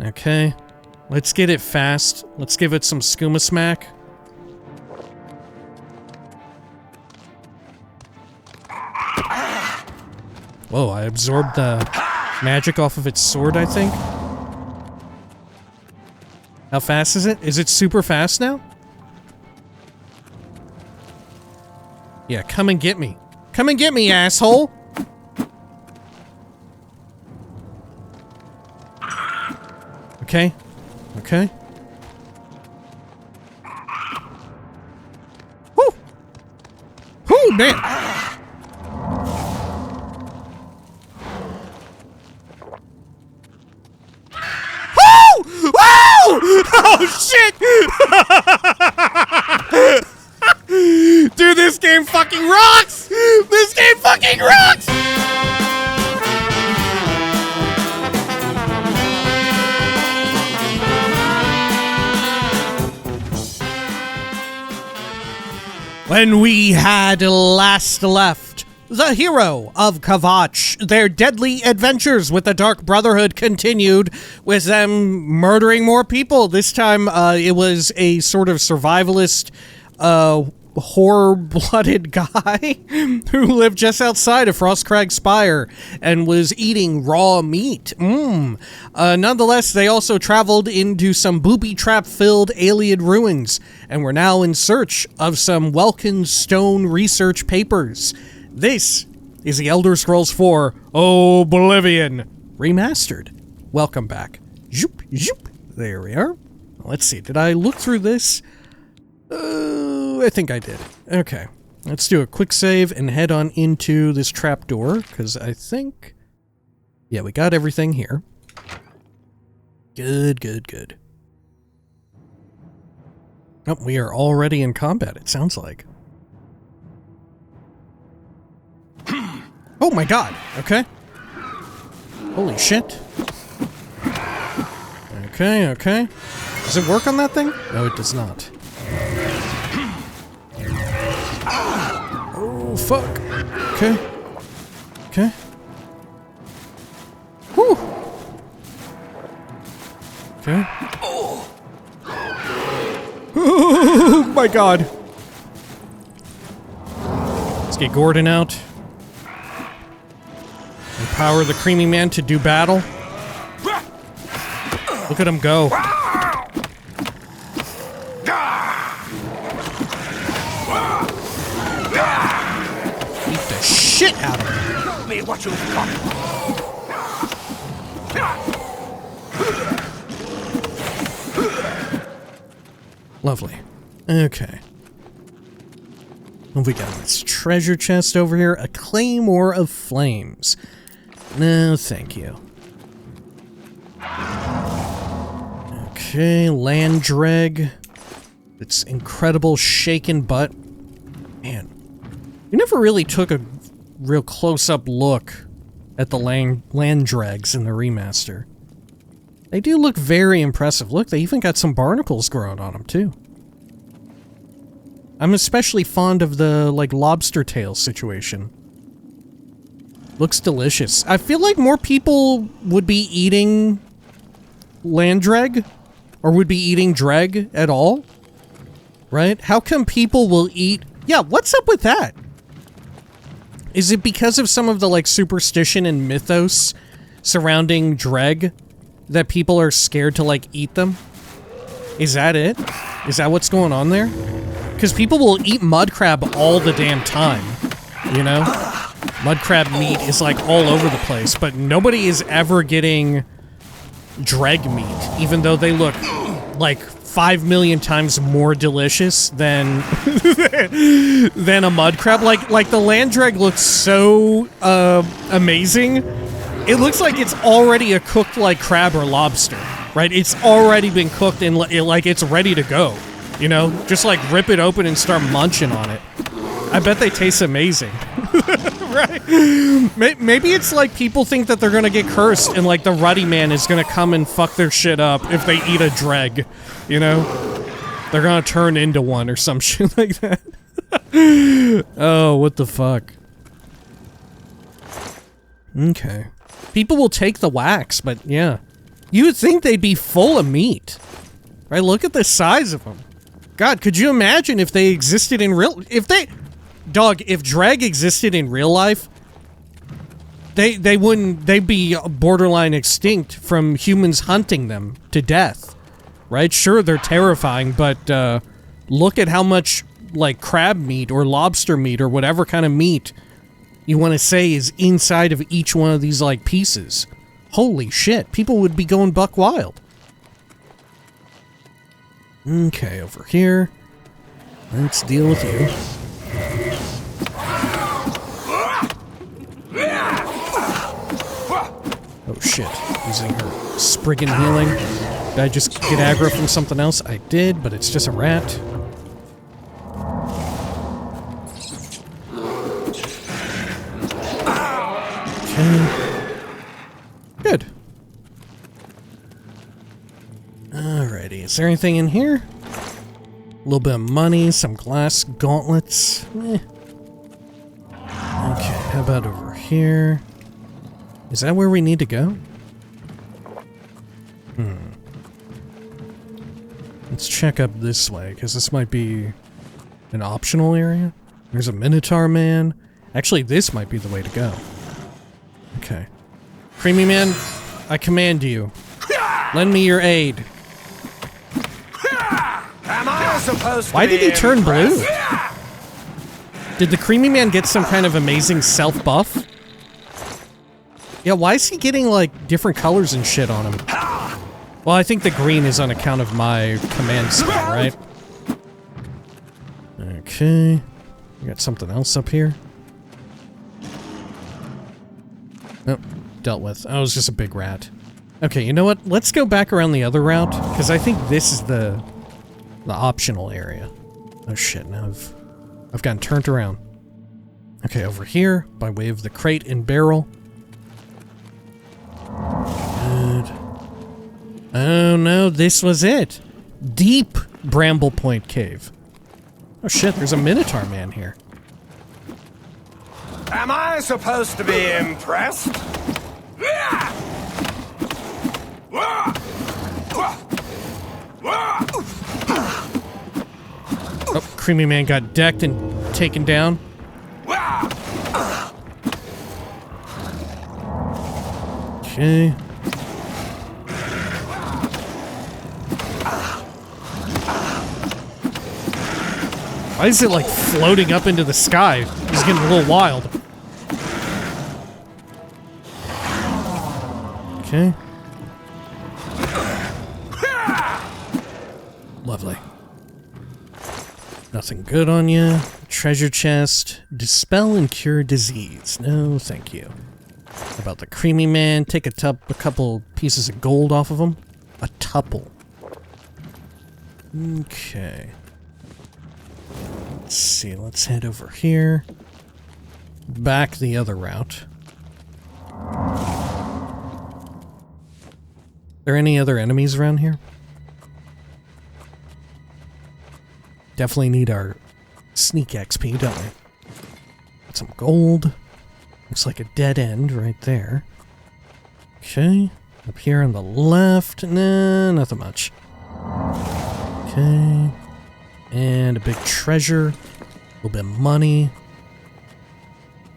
Okay. Let's get it fast. Let's give it some skooma smack. Whoa, I absorbed the magic off of its sword, I think. How fast is it? Is it super fast now? Yeah, come and get me. Come and get me, asshole! Okay. Okay. Woo! Woo, man! Woo! Woo! Oh, shit! Dude, this game fucking rocks! This game fucking rocks! When we had last left, the hero of Kavach, their deadly adventures with the Dark Brotherhood continued, with them murdering more people. This time, it was a sort of survivalist, whore-blooded guy who lived just outside of Frostcrag Spire and was eating raw meat. Nonetheless, they also traveled into some booby-trap-filled alien ruins and were now in search of some Welkin Stone research papers. This is the Elder Scrolls 4 Oblivion Remastered. Welcome back. Zoop, zoop. There we are. Let's see, did I look through this? I think I did. Okay. Let's do a quick save and head on into this trapdoor, because I think... Yeah, we got everything here. Good, good, good. Oh, we are already in combat, it sounds like. Oh my god! Okay. Holy shit. Okay, okay. Does it work on that thing? No, it does not. Oh, fuck. Okay. Okay. Whew. Okay. Oh my god. Let's get Gordon out. Empower the Creamy Man to do battle. Look at him go. Beat the shit out of him. Show me what you've got. Lovely. Okay. What have we got? This treasure chest over here. A claymore of flames. No, thank you. Okay, land dreg. Its incredible shaken butt. Man, you never really took a real close-up look at the land dregs in the remaster. They do look very impressive. Look, they even got some barnacles growing on them, too. I'm especially fond of the, like, lobster tail situation. Looks delicious. I feel like more people would be eating land dreg, or would be eating dreg at all, right? How come people will eat... Yeah, what's up with that? Is it because of some of the, like, superstition and mythos surrounding dreg that people are scared to, like, eat them? Is that it? Is that what's going on there? Because people will eat mud crab all the damn time, you know? Mud crab meat is, like, all over the place, but nobody is ever getting dreg meat, even though they look, like, 5 million times more delicious than than a mud crab. Like the land dreg looks so amazing. It looks like it's already a cooked like crab or lobster, right? It's already been cooked and like it's ready to go. You know, just like rip it open and start munching on it. I bet they taste amazing. Right? Maybe it's like people think that they're gonna get cursed and like the Ruddy Man is gonna come and fuck their shit up if they eat a dreg. You know? They're gonna turn into one or some shit like that. Oh, what the fuck? Okay. People will take the wax, but yeah. You would think they'd be full of meat. Right, look at the size of them. God, could you imagine if they existed in real... if drag existed in real life, they'd be borderline extinct from humans hunting them to death. Right? Sure, they're terrifying, but look at how much, like, crab meat or lobster meat or whatever kind of meat you want to say is inside of each one of these, like, pieces. Holy shit, people would be going buck wild. Okay, over here. Let's deal with you. Oh shit, using her Spriggan healing. Did I just get aggro from something else? I did, but it's just a rat. Okay. Good. Alrighty, is there anything in here? A little bit of money, some glass gauntlets. Eh. Okay, how about over here? Is that where we need to go? Let's check up this way, because this might be an optional area. There's a Minotaur man. Actually, this might be the way to go. Okay. Creamy man, I command you. Lend me your aid. Am I supposed to Why did he turn impressed? blue? Did the Creamy Man get some kind of amazing self-buff? Yeah, why is he getting, like, different colors and shit on him? Well, I think the green is on account of my command skill, right? Okay. We got something else up here. Nope. Dealt with. Oh, it was just a big rat. Okay, you know what? Let's go back around the other route, because I think this is the optional area. Oh shit, now I've gotten turned around. Okay, over here, by way of the crate and barrel. Good. Oh no, this was it. Deep Bramble Point Cave. Oh shit, there's a Minotaur man here. Am I supposed to be impressed? Oh, Creamy Man got decked and taken down. Okay. Why is it like floating up into the sky? It's getting a little wild. Okay. Lovely. Nothing good on you. Treasure chest. Dispel and cure disease. No, thank you. How about the Creamy Man? Take a couple pieces of gold off of him. A tuple. Okay. Let's see. Let's head over here. Back the other route. Are there any other enemies around here? Definitely need our sneak XP, don't we? Got some gold. Looks like a dead end right there. Okay. Up here on the left. Nah, nothing much. Okay. And a big treasure. A little bit of money.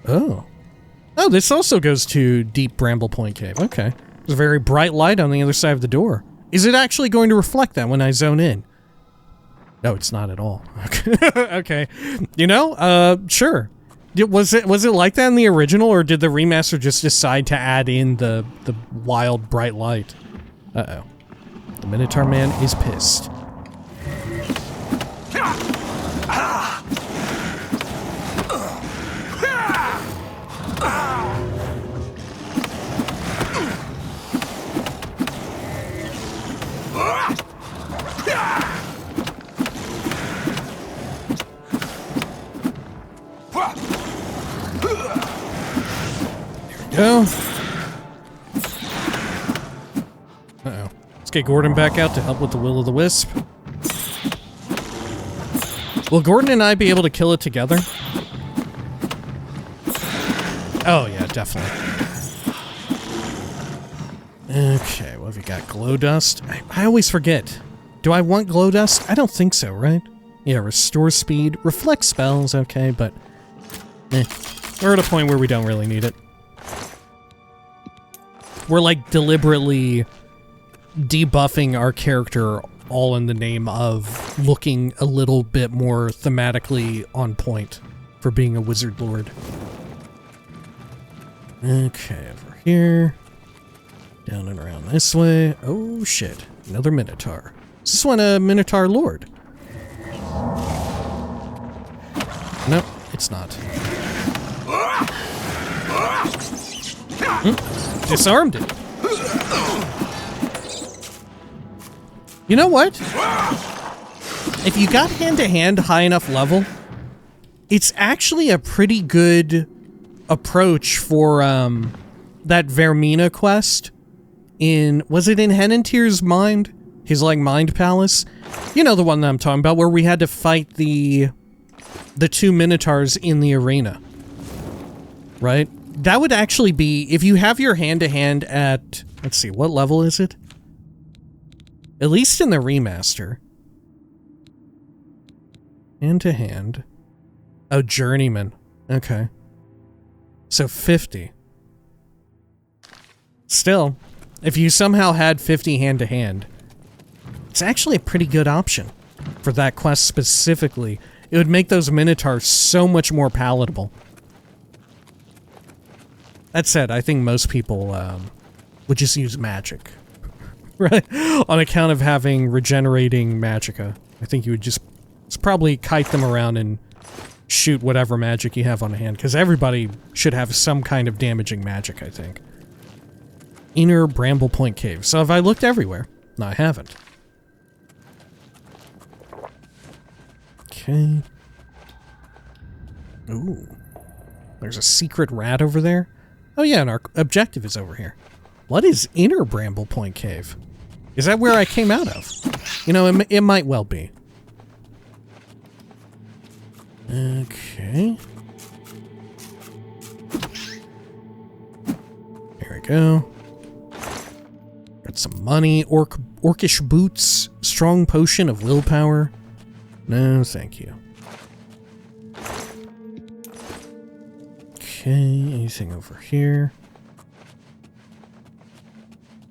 Oh. Oh, this also goes to Deep Bramble Point Cave. Okay. There's a very bright light on the other side of the door. Is it actually going to reflect that when I zone in? No, it's not at all. Okay. Okay. You know, sure. Was it like that in the original, or did the remaster just decide to add in the wild bright light? Uh-oh. The Minotaur Man is pissed. Go. Uh-oh. Let's get Gordon back out to help with the Will-o'-the-Wisp. Will Gordon and I be able to kill it together? Oh, yeah, definitely. Okay, what have you got? Glow dust? I always forget. Do I want glow dust? I don't think so, right? Yeah, restore speed, reflect spells, okay, but we're at a point where we don't really need it. We're like deliberately debuffing our character all in the name of looking a little bit more thematically on point for being a wizard lord. Okay, over here. Down and around this way. Oh shit, another Minotaur. Is this one a Minotaur lord? Nope, it's not. Disarmed it. You know what? If you got hand-to-hand high enough level, it's actually a pretty good approach for that Vermina quest in, was it in Henentier's mind? His like mind palace? You know the one that I'm talking about, where we had to fight the two Minotaurs in the arena. Right? That would actually be, if you have your hand-to-hand at, let's see, what level is it? At least in the remaster. Hand-to-hand. Oh, journeyman. Okay. So 50. Still, if you somehow had 50 hand-to-hand, it's actually a pretty good option for that quest specifically. It would make those Minotaurs so much more palatable. That said, I think most people would just use magic. Right? On account of having regenerating magicka. I think you would just probably kite them around and shoot whatever magic you have on hand, because everybody should have some kind of damaging magic, I think. Inner Bramble Point Cave. So have I looked everywhere? No, I haven't. Okay. Ooh. There's a secret rat over there. Oh yeah, and our objective is over here. What is Inner Bramble Point Cave? Is that where I came out of? You know, it might well be. Okay. Here we go. Got some money, orcish boots, strong potion of willpower. No, thank you. Okay, anything over here?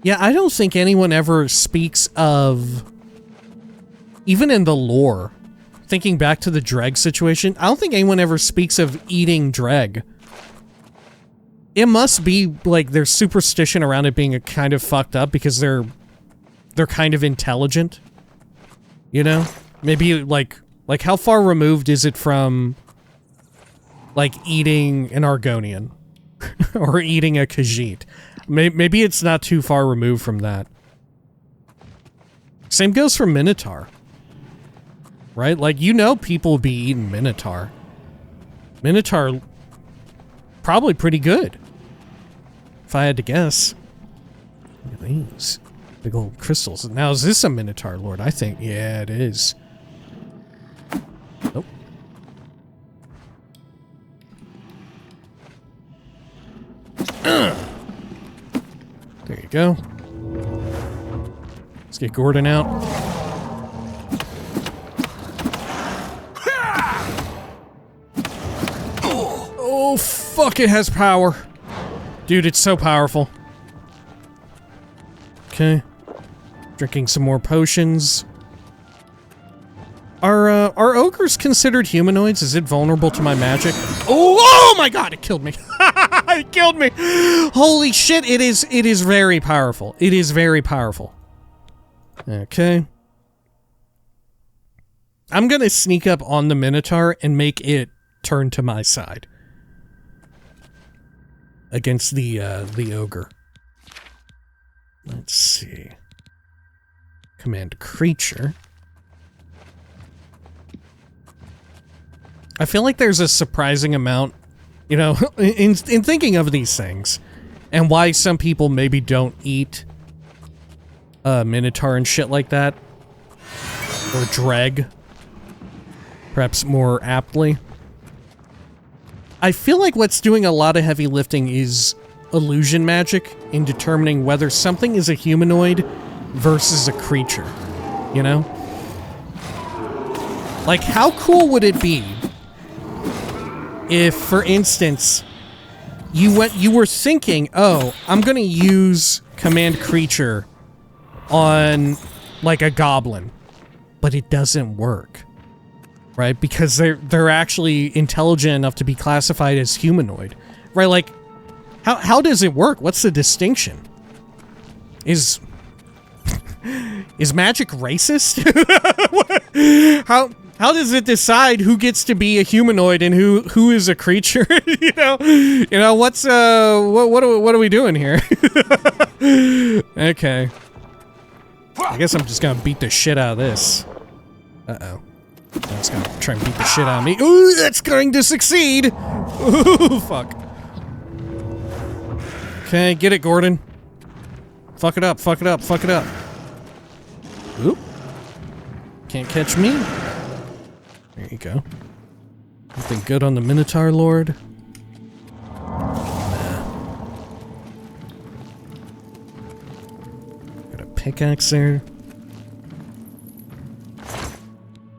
Yeah, I don't think anyone ever speaks of, even in the lore, thinking back to the Dreg situation, I don't think anyone ever speaks of eating Dreg. It must be, like, there's superstition around it being a kind of fucked up because they're kind of intelligent. You know? Maybe, like how far removed is it from, like, eating an Argonian? Or eating a Khajiit? Maybe it's not too far removed from that. Same goes for Minotaur. Right? Like, you know people would be eating Minotaur. Minotaur, probably pretty good. If I had to guess. Look at these. Big old crystals. Now, is this a Minotaur Lord? I think, yeah, it is. Nope. There you go. Let's get Gordon out. Oh, fuck, it has power. Dude, it's so powerful. Okay. Drinking some more potions. Are ogres considered humanoids? Is it vulnerable to my magic? Oh my god, it killed me. It killed me. Holy shit, it is very powerful. It is very powerful. Okay. I'm gonna sneak up on the Minotaur and make it turn to my side. Against the ogre. Let's see. Command creature. I feel like there's a surprising amount, you know, in thinking of these things, and why some people maybe don't eat Minotaur and shit like that, or Dreg, perhaps more aptly. I feel like what's doing a lot of heavy lifting is illusion magic in determining whether something is a humanoid versus a creature, you know? Like, how cool would it be if, for instance, you were thinking, oh, I'm gonna use command creature on, like, a goblin, but it doesn't work, right? Because they're actually intelligent enough to be classified as humanoid, right? Like, how does it work? What's the distinction? Is magic racist? How does it decide who gets to be a humanoid and who is a creature? you know what's what are we doing here? Okay. I guess I'm just gonna beat the shit out of this. Uh-oh. I'm just gonna try and beat the shit out of me. Ooh, that's going to succeed! Ooh, fuck. Okay, get it, Gordon. Fuck it up, fuck it up, fuck it up. Oop. Can't catch me. There you go. Anything good on the Minotaur Lord? Nah. Got a pickaxe there.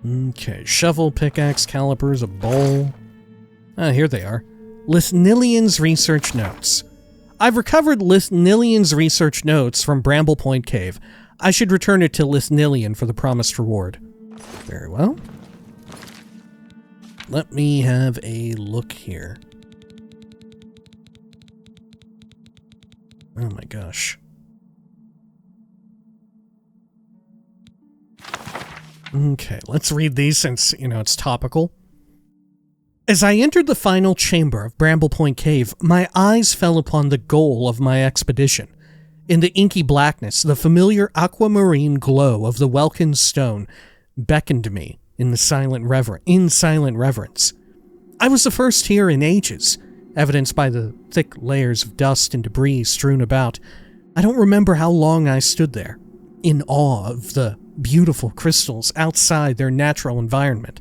Okay, shovel, pickaxe, calipers, a bowl. Ah, here they are. Lithnilian's research notes. I've recovered Lithnilian's research notes from Bramble Point Cave. I should return it to Lithnilian for the promised reward. Very well. Let me have a look here. Oh my gosh. Okay, let's read these since, you know, it's topical. As I entered the final chamber of Bramble Point Cave, my eyes fell upon the goal of my expedition. In the inky blackness, the familiar aquamarine glow of the Welkin stone beckoned me in silent reverence. I was the first here in ages, evidenced by the thick layers of dust and debris strewn about. I don't remember how long I stood there, in awe of the beautiful crystals outside their natural environment.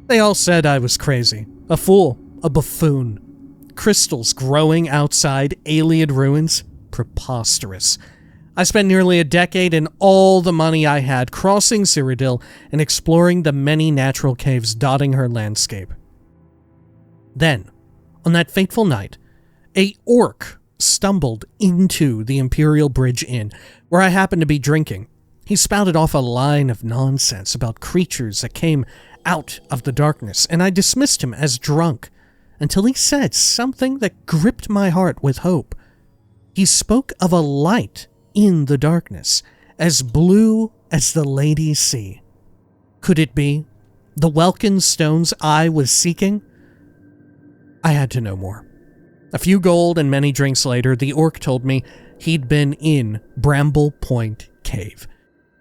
They all said I was crazy, a fool, a buffoon. Crystals growing outside alien ruins? Preposterous. I spent nearly a decade and all the money I had crossing Cyrodiil and exploring the many natural caves dotting her landscape. Then, on that fateful night, a orc stumbled into the Imperial Bridge Inn, where I happened to be drinking. He spouted off a line of nonsense about creatures that came out of the darkness, and I dismissed him as drunk, until he said something that gripped my heart with hope. He spoke of a light in the darkness, as blue as the Lady Sea. Could it be the Welkin stones I was seeking? I had to know more. A few gold and many drinks later, the orc told me he'd been in Bramble Point Cave.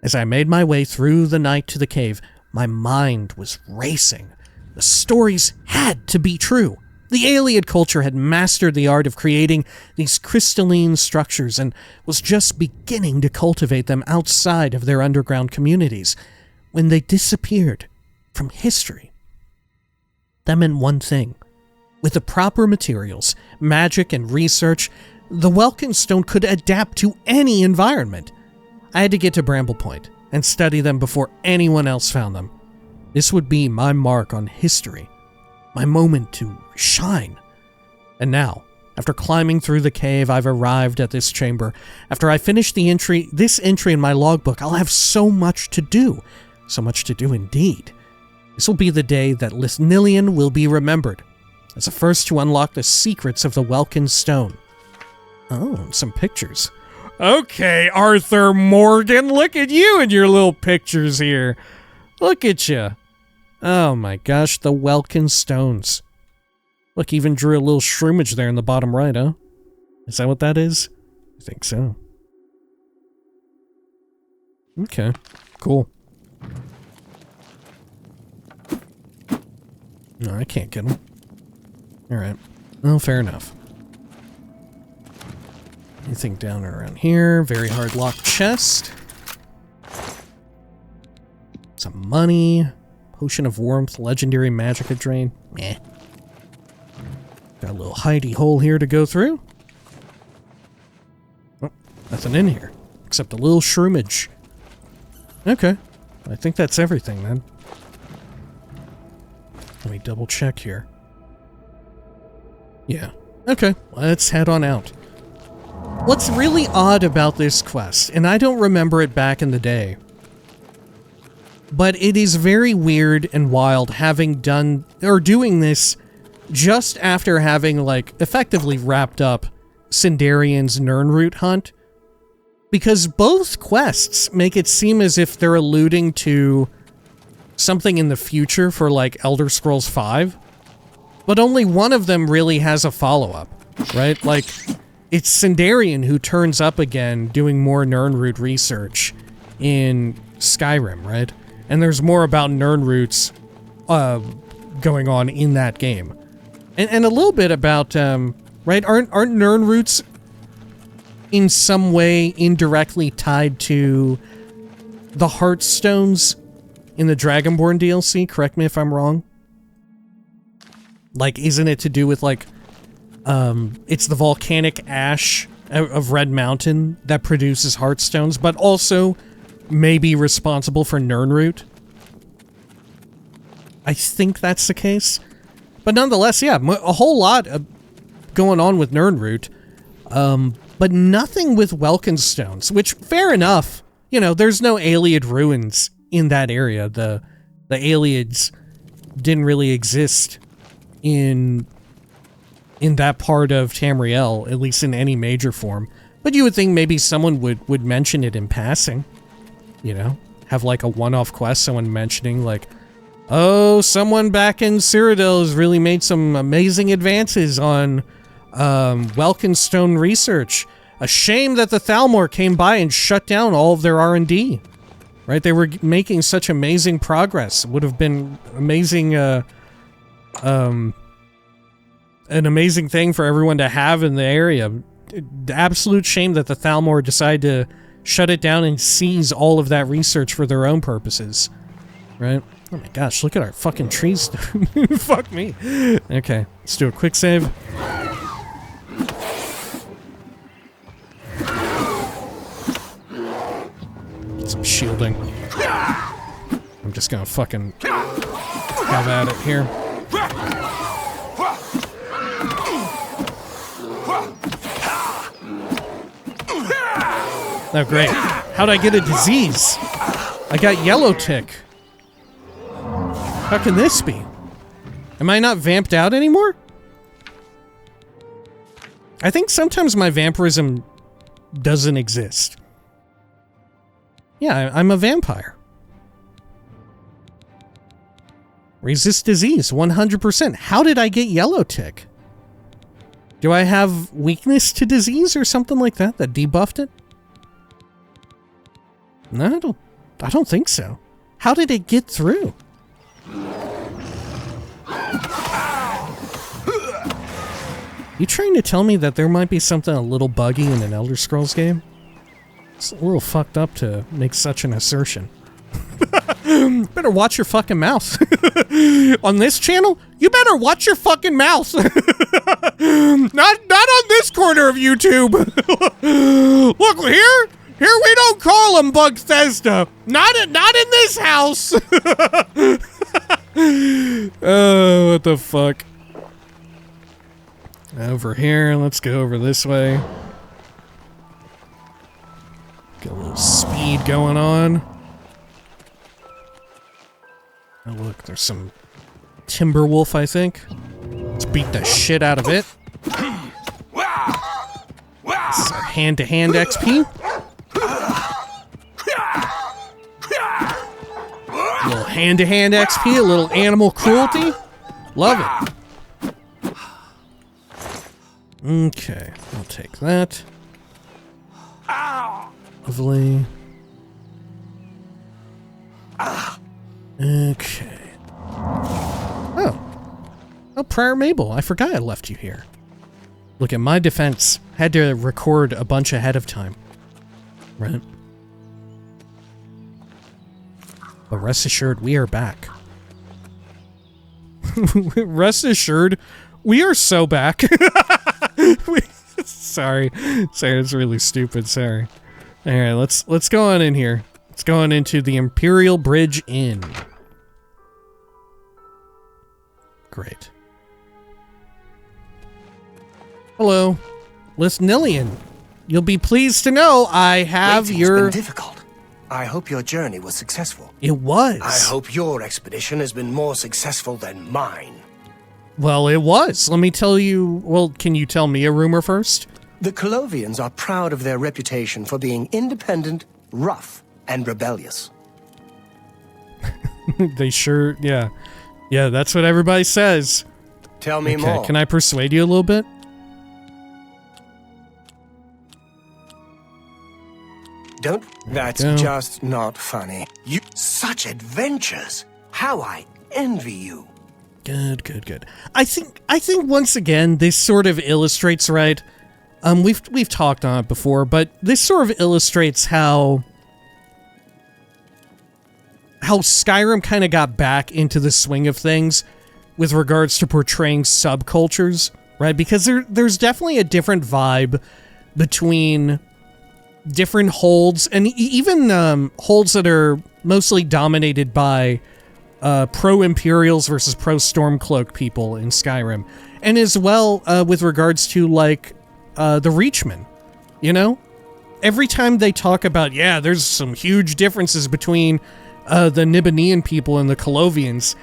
As I made my way through the night to the cave, my mind was racing. The stories had to be true. The alien culture had mastered the art of creating these crystalline structures and was just beginning to cultivate them outside of their underground communities when they disappeared from history. That meant one thing. With the proper materials, magic, and research, the Welkin stone could adapt to any environment. I had to get to Bramble Point and study them before anyone else found them. This would be my mark on history, my moment to shine. And now, after climbing through the cave, I've arrived at this chamber. After I finish this entry in my logbook, I'll have so much to do. So much to do indeed. This will be the day that Lithnilian will be remembered as the first to unlock the secrets of the Welkin stone. Oh, some pictures. Okay, Arthur Morgan, look at you and your little pictures here. Look at you. Oh my gosh, the Welkin stones. Look, even drew a little shroomage there in the bottom right, huh? Is that what that is? I think so. Okay, cool. No, I can't get them. Alright, well, fair enough. Anything down around here? Very hard locked chest. Some money. Potion of warmth, legendary magicka drain. Meh. Got a little hidey hole here to go through. Nothing in here. Except a little shroomage. Okay. I think that's everything, then. Let me double check here. Yeah. Okay, let's head on out. What's really odd about this quest, and I don't remember it back in the day, but it is very weird and wild having done, or doing this just after having, like, effectively wrapped up Sindarian's Nirnroot hunt, because both quests make it seem as if they're alluding to something in the future for, like, Elder Scrolls V, but only one of them really has a follow-up, right? Like, it's Sindarian who turns up again doing more Nirnroot research in Skyrim, right? And there's more about Nirnroots going on in that game. And a little bit about, right, aren't Nirnroots in some way indirectly tied to the Heartstones in the Dragonborn DLC? Correct me if I'm wrong. Like, isn't it to do with, like, it's the volcanic ash of Red Mountain that produces Heartstones, but also may be responsible for Nirnroot? I think that's the case. But nonetheless, yeah, a whole lot going on with Nirnroot, but nothing with Welkenstones, which, fair enough. You know, there's no Ayleid ruins in that area. The Ayleids didn't really exist in that part of Tamriel, at least in any major form. But you would think maybe someone would mention it in passing. You know? Have like a one-off quest, someone mentioning like, oh, someone back in Cyrodiil has really made some amazing advances on Welkenstone research. A shame that the Thalmor came by and shut down all of their R&D. Right? They were making such amazing progress. It would have been amazing, an amazing thing for everyone to have in the area. Absolute shame that the Thalmor decided to shut it down and seize all of that research for their own purposes. Right? Oh my gosh, look at our fucking trees. Fuck me. Okay, let's do a quick save. Get some shielding. I'm just gonna fucking have at it here. Oh, great. How'd I get a disease? I got yellow tick. How can this be? Am I not vamped out anymore? I think sometimes my vampirism doesn't exist. Yeah, I'm a vampire. Resist disease, 100%. How did I get yellow tick? Do I have weakness to disease or something like that debuffed it? No, I don't think so. How did it get through? You trying to tell me that there might be something a little buggy in an Elder Scrolls game? It's a little fucked up to make such an assertion. Better watch your fucking mouth. On this channel, you better watch your fucking mouth. Not on this corner of YouTube. Look, here we don't call them Bethesda. Not in this house. Oh, what the fuck? Over here, let's go over this way. Get a little speed going on. Oh look, there's some Timberwolf, I think. Let's beat the shit out of it. This is our hand-to-hand XP. A little hand-to-hand XP, a little animal cruelty. Love it. Okay, I'll take that. Lovely. Okay. Oh, Prior Mabel, I forgot I left you here. Look, at my defense, had to record a bunch ahead of time. Right? But rest assured, we are back. Rest assured, we are so back. Sorry, it's really stupid. Sorry. All right, let's go on in here. Let's go on into the Imperial Bridge Inn. Great. Hello, Lithnilian. You'll be pleased to know I have Waiting's your... been difficult. I hope your journey was successful. It was. I hope your expedition has been more successful than mine. Well, it was. Let me tell you... Well, can you tell me a rumor first? The Colovians are proud of their reputation for being independent, rough, and rebellious. They sure... Yeah. Yeah, that's what everybody says. Tell me more. Can I persuade you a little bit? That's just not funny. You... Such adventures! How I envy you. Good. I think once again this sort of illustrates, right? We've talked on it before, but this sort of illustrates how Skyrim kind of got back into the swing of things with regards to portraying subcultures, right? Because there's definitely a different vibe between different holds, and even holds that are mostly dominated by pro-Imperials versus pro-Stormcloak people in Skyrim. And as well with regards to, like, the Reachmen, you know? Every time they talk about, yeah, there's some huge differences between the Nibanian people and the Colovians,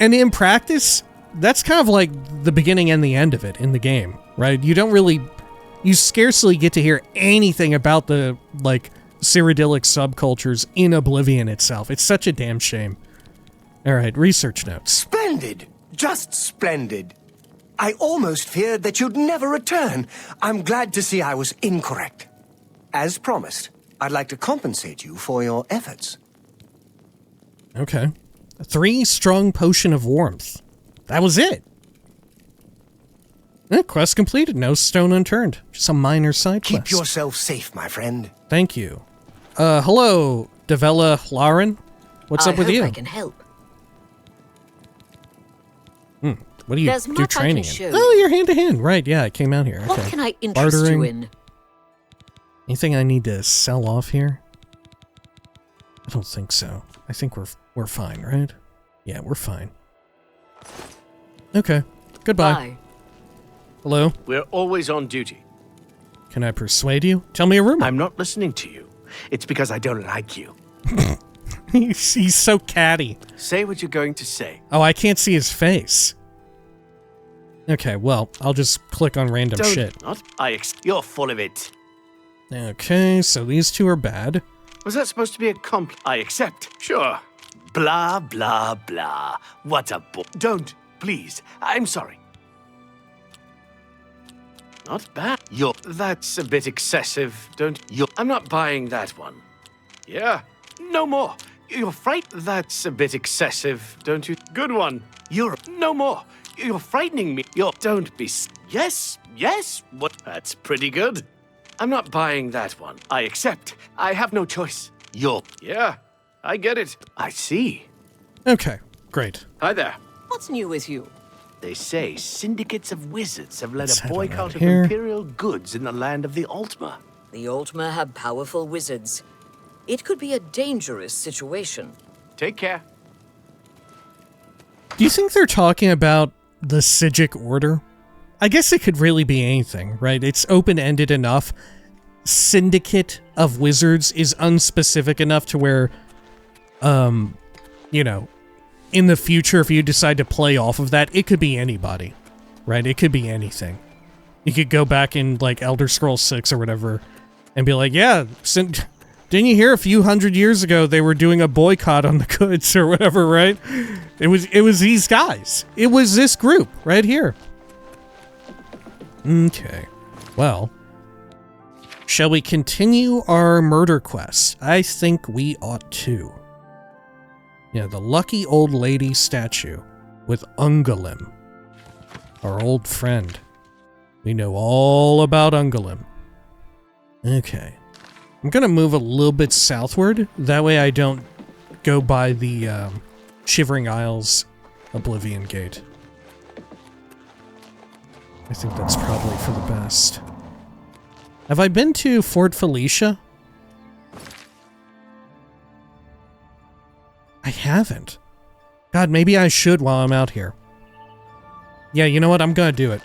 and in practice, that's kind of like the beginning and the end of it in the game, right? You scarcely get to hear anything about the, like, Cyrodiilic subcultures in Oblivion itself. It's such a damn shame. Alright, research notes. Splendid! Just splendid. I almost feared that you'd never return. I'm glad to see I was incorrect. As promised, I'd like to compensate you for your efforts. Okay. 3 strong potion of warmth. That was it. Quest completed. No stone unturned. Just a minor side quest. Keep yourself safe, my friend. Thank you. Hello, Devella Lauren. What's up with you? I can help. What do you There's do much training I can show in? you. Oh, you're hand to hand. Right, yeah, I came out here. What Okay. can I interest Bartering. you in? Anything I need to sell off here? I don't think so. I think we're fine, right? Yeah, we're fine. Okay. Goodbye. Bye. Hello? We're always on duty. Can I persuade you? Tell me a rumor. I'm not listening to you. It's because I don't like you. He's so catty. Say what you're going to say. Oh, I can't see his face. Okay, well, I'll just click on random Don't shit. not. You're full of it. Okay, so these two are bad. Was that supposed to be a I accept. Sure. Blah, blah, blah. What a Don't, please. I'm sorry. Not bad. That's a bit excessive, don't you? I'm not buying that one. Yeah. No more. You're frightened. That's a bit excessive, don't you? Good one. No more. You're frightening me. Don't be... Yes. What? That's pretty good. I'm not buying that one. I accept. I have no choice. Yeah. I get it. I see. Okay, great. Hi there. What's new with you? They say syndicates of wizards have led Let's a head on boycott out of here. imperial goods in the land of the Altma. The Altma have powerful wizards. It could be a dangerous situation. Take care. Do you think they're talking about the Sigic Order? I guess it could really be anything, right? It's open-ended enough. Syndicate of Wizards is unspecific enough to where, you know, in the future, if you decide to play off of that, it could be anybody, right? It could be anything. You could go back in, like, Elder Scrolls 6 or whatever and be like, yeah, didn't you hear a few hundred years ago they were doing a boycott on the goods or whatever, right? It was these guys. It was this group right here. Okay. Well, shall we continue our murder quest? I think we ought to. Yeah, the lucky old lady statue with Ungolim, our old friend. We know all about Ungolim. Okay. I'm gonna move a little bit southward. That way I don't go by the Shivering Isles Oblivion Gate. I think that's probably for the best. Have I been to Fort Felicia? I haven't. God, maybe I should while I'm out here. Yeah, you know what? I'm gonna do it.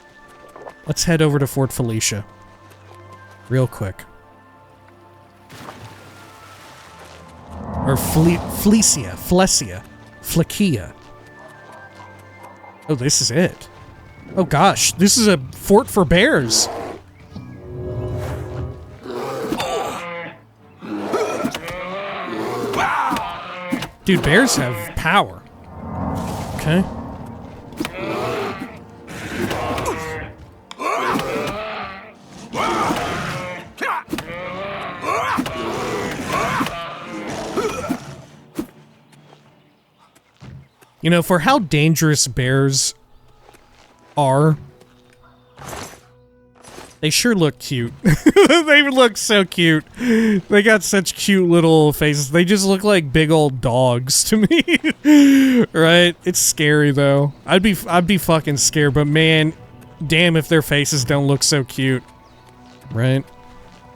Let's head over to Fort Felicia. Real quick. Or Flecia. Flecia. Oh, this is it. Oh gosh, this is a fort for bears. Dude, bears have power. Okay. You know, for how dangerous bears are, they sure look cute. They look so cute. They got such cute little faces. They just look like big old dogs to me. Right? It's scary though. I'd be fucking scared, but man, damn if their faces don't look so cute. Right?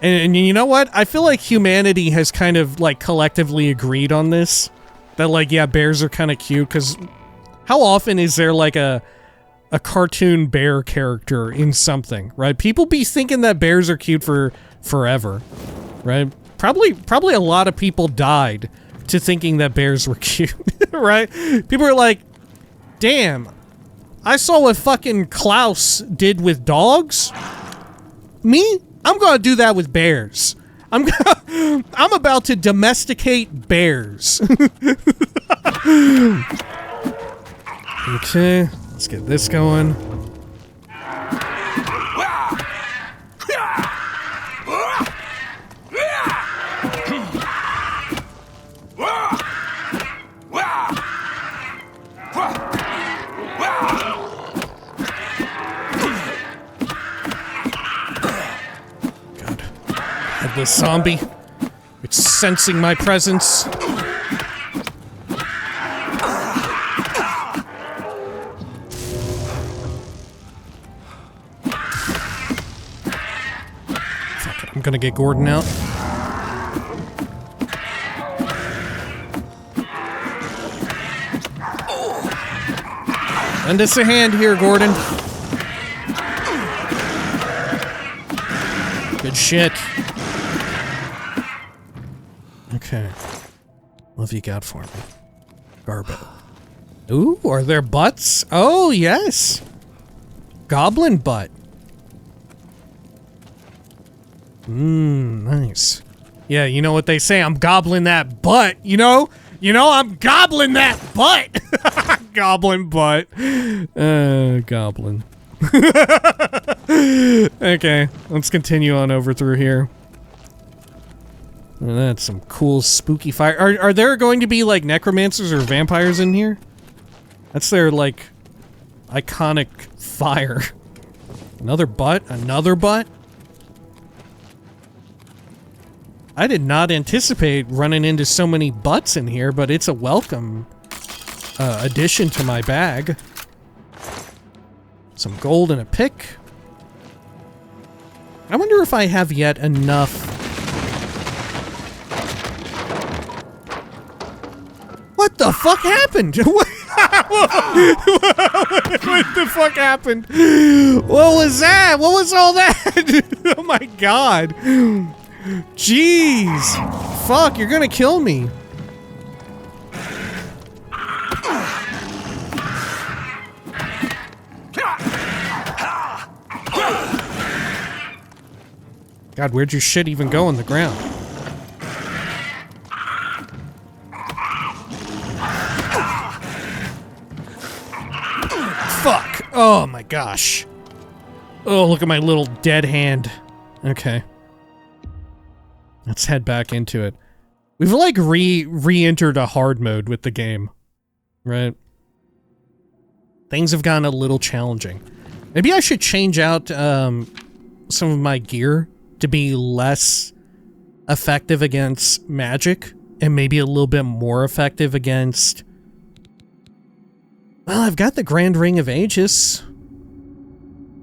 And you know what? I feel like humanity has kind of like collectively agreed on this. That like, yeah, bears are kind of cute, because how often is there like a cartoon bear character in something, right? People be thinking that bears are cute for forever, right? Probably a lot of people died to thinking that bears were cute, right? People are like, damn, I saw what fucking Klaus did with dogs. Me? I'm gonna do that with bears. I'm about to domesticate bears. Okay, let's get this going. This zombie. It's sensing my presence. Fuck it, I'm gonna get Gordon out. Lend us a hand here, Gordon. Good shit. Okay. What have you got for me? Garbo. Ooh, are there butts? Oh, yes. Goblin butt. Nice. Yeah, you know what they say, I'm gobbling that butt, you know? I'm gobbling that butt! Goblin butt. Goblin. Okay, let's continue on over through here. Well, that's some cool spooky fire. Are there going to be like necromancers or vampires in here? That's their like iconic fire. Another butt? Another butt? I did not anticipate running into so many butts in here, but it's a welcome addition to my bag. Some gold and a pick. I wonder if I have yet enough. What the fuck happened? What the fuck happened? What was that? What was all that? Oh my god. Jeez. Fuck, you're gonna kill me. God, where'd your shit even go on the ground? Fuck! Oh my gosh. Oh, look at my little dead hand. Okay. Let's head back into it. We've like re-entered a hard mode with the game. Right? Things have gotten a little challenging. Maybe I should change out some of my gear to be less effective against magic and maybe a little bit more effective against... Well, I've got the Grand Ring of Aegis.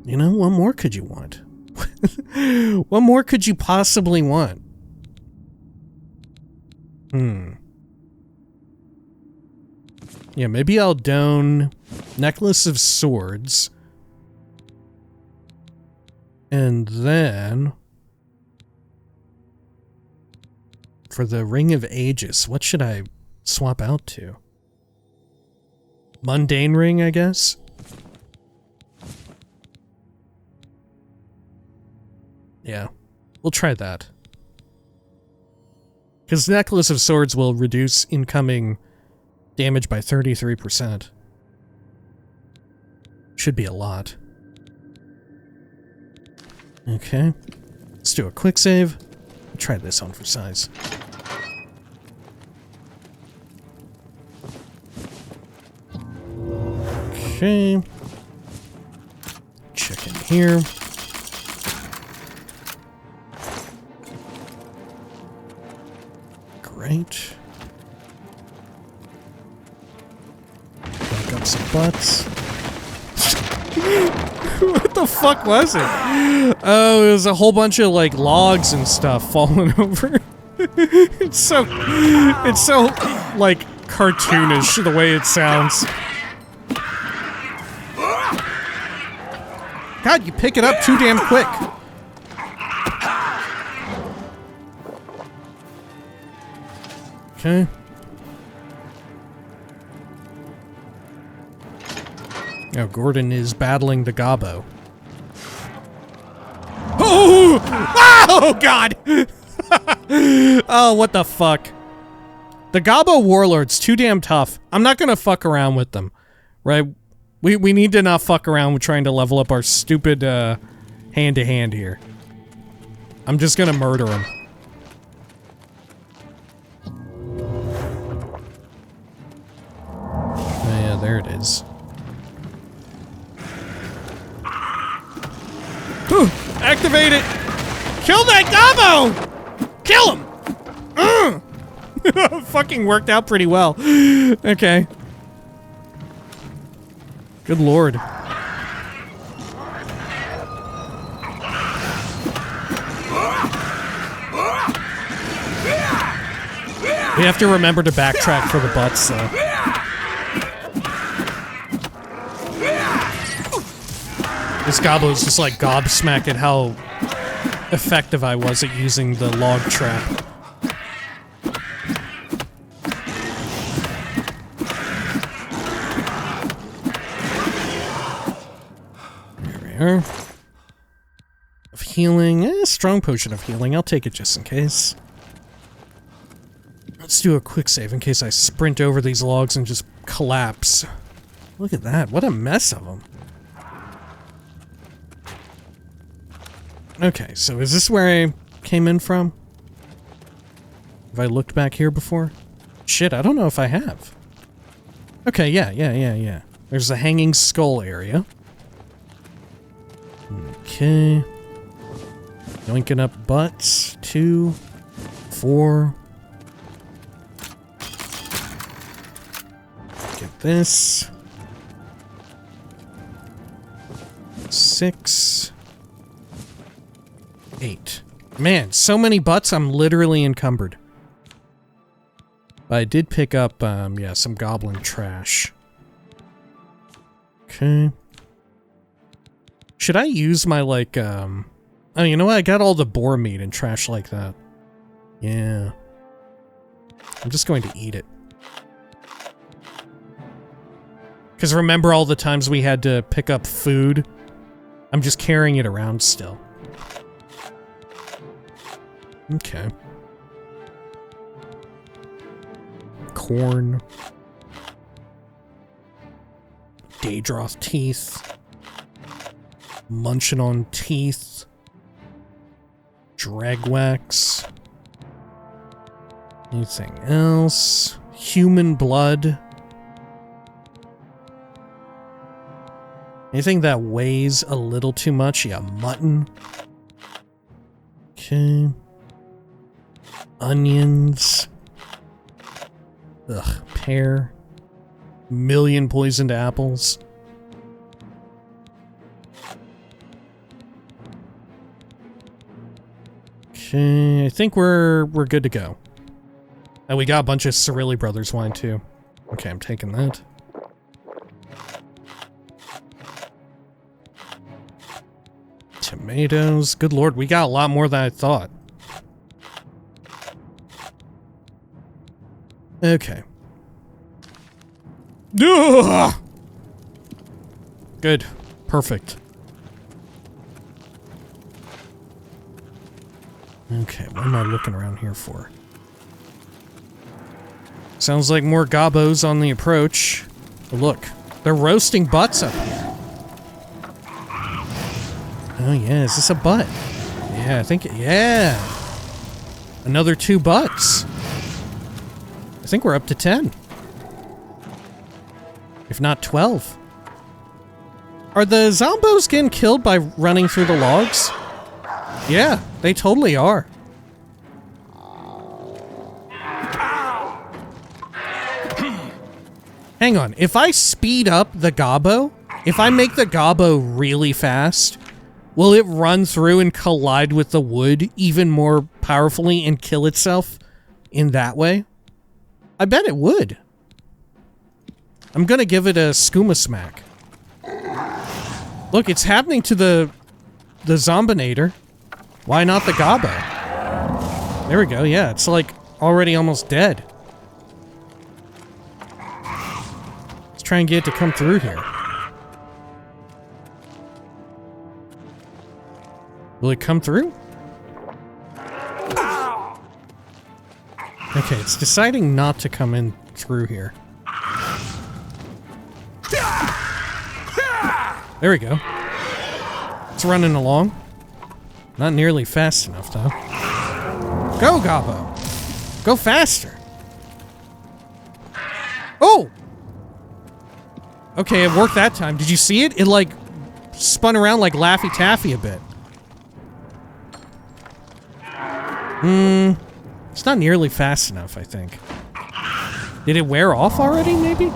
You know, what more could you want? What more could you possibly want? Yeah, maybe I'll don Necklace of Swords. And then for the Ring of Aegis, what should I swap out to? Mundane Ring, I guess? Yeah, we'll try that. Because Necklace of Swords will reduce incoming damage by 33%. Should be a lot. Okay. Let's do a quick save. Try this on for size. Okay. Check in here. Great. Back up some butts. What the fuck was it? Oh, it was a whole bunch of like logs and stuff falling over. It's so like cartoonish the way it sounds. God, you pick it up too damn quick. Okay. Oh, Gordon is battling the Gobbo. Oh! Oh, God! Oh, what the fuck? The Gobbo warlord's too damn tough. I'm not gonna fuck around with them, right? We need to not fuck around with trying to level up our stupid, hand-to-hand here. I'm just gonna murder him. Oh, yeah, there it is. Activate it! Kill that Gobbo! Kill him! Fucking worked out pretty well. Okay. Good lord. We have to remember to backtrack for the butts, though. This Gobbo's just like gobsmacked at how effective I was at using the log trap. There we are. Of healing. Strong potion of healing. I'll take it just in case. Let's do a quick save in case I sprint over these logs and just collapse. Look at that. What a mess of them. Okay, so is this where I came in from? Have I looked back here before? Shit, I don't know if I have. Okay, yeah. There's the hanging skull area. Okay. Yoinking up butts. 2, 4. Get this. 6. 8. Man, so many butts, I'm literally encumbered. But I did pick up, yeah, some goblin trash. Okay. Should I use my, like, oh, you know what? I got all the boar meat and trash like that. Yeah. I'm just going to eat it. Because remember all the times we had to pick up food? I'm just carrying it around still. Okay. Corn. Daedroth teeth. Munching on teeth. Dragwax. Anything else? Human blood. Anything that weighs a little too much? Yeah, mutton. Okay. Onions. Ugh, pear. Million poisoned apples. Okay, I think we're good to go. And we got a bunch of Cyrodiil Brothers wine too. Okay, I'm taking that. Tomatoes. Good lord, we got a lot more than I thought. Okay. Ugh! Good. Perfect. Okay, what am I looking around here for? Sounds like more gobbos on the approach. Oh, look, they're roasting butts up here. Oh yeah, is this a butt? Yeah, I think, yeah. Another 2 butts. I think we're up to 10. If not 12. Are the zombos getting killed by running through the logs? Yeah, they totally are. Hang on, if I speed up the gobbo, if I make the gobbo really fast, will it run through and collide with the wood even more powerfully and kill itself in that way? I bet it would. I'm gonna give it a skooma smack. Look, it's happening to the zombinator. Why not the gobbo? There we go, yeah, it's like already almost dead. Let's try and get it to come through here. Will it come through? Okay, it's deciding not to come in through here. There we go. It's running along. Not nearly fast enough, though. Go, Gobbo! Go faster! Oh! Okay, it worked that time. Did you see it? It, like, spun around like Laffy Taffy a bit. It's not nearly fast enough, I think. Did it wear off already, maybe?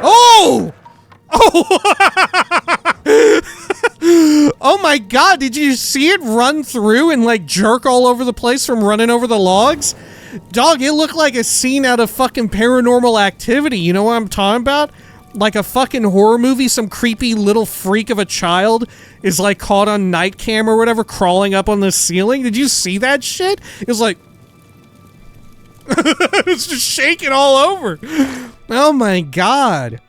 Oh! Oh! Oh my god, did you see it run through and like jerk all over the place from running over the logs? Dog, it looked like a scene out of fucking Paranormal Activity. You know what I'm talking about? Like a fucking horror movie, some creepy little freak of a child is like caught on night cam or whatever, crawling up on the ceiling. Did you see that shit? It was like... it's just shaking all over. Oh my god.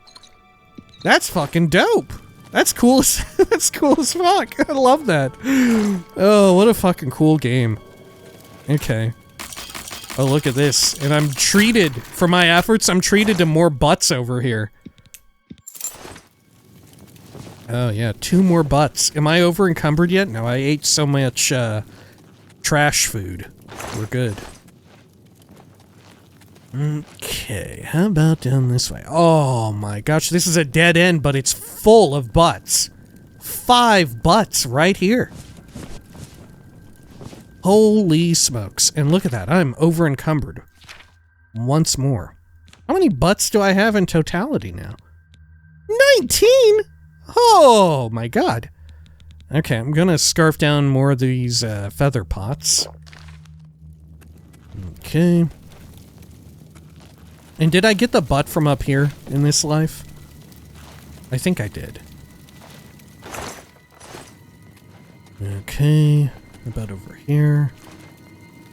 That's fucking dope. That's cool as, that's cool as fuck. I love that. Oh, what a fucking cool game. Okay. Oh, look at this. And I'm treated, for my efforts, I'm treated to more butts over here. Oh yeah, 2 more butts. Am I over encumbered yet? No, I ate so much, trash food. We're good. Okay, how about down this way? Oh my gosh, this is a dead end, but it's full of butts. 5 butts right here. Holy smokes. And look at that, I'm over encumbered. Once more. How many butts do I have in totality now? 19? Oh my god. Okay, I'm gonna scarf down more of these feather pots. Okay. And did I get the butt from up here in this life? I think I did. Okay. How about over here?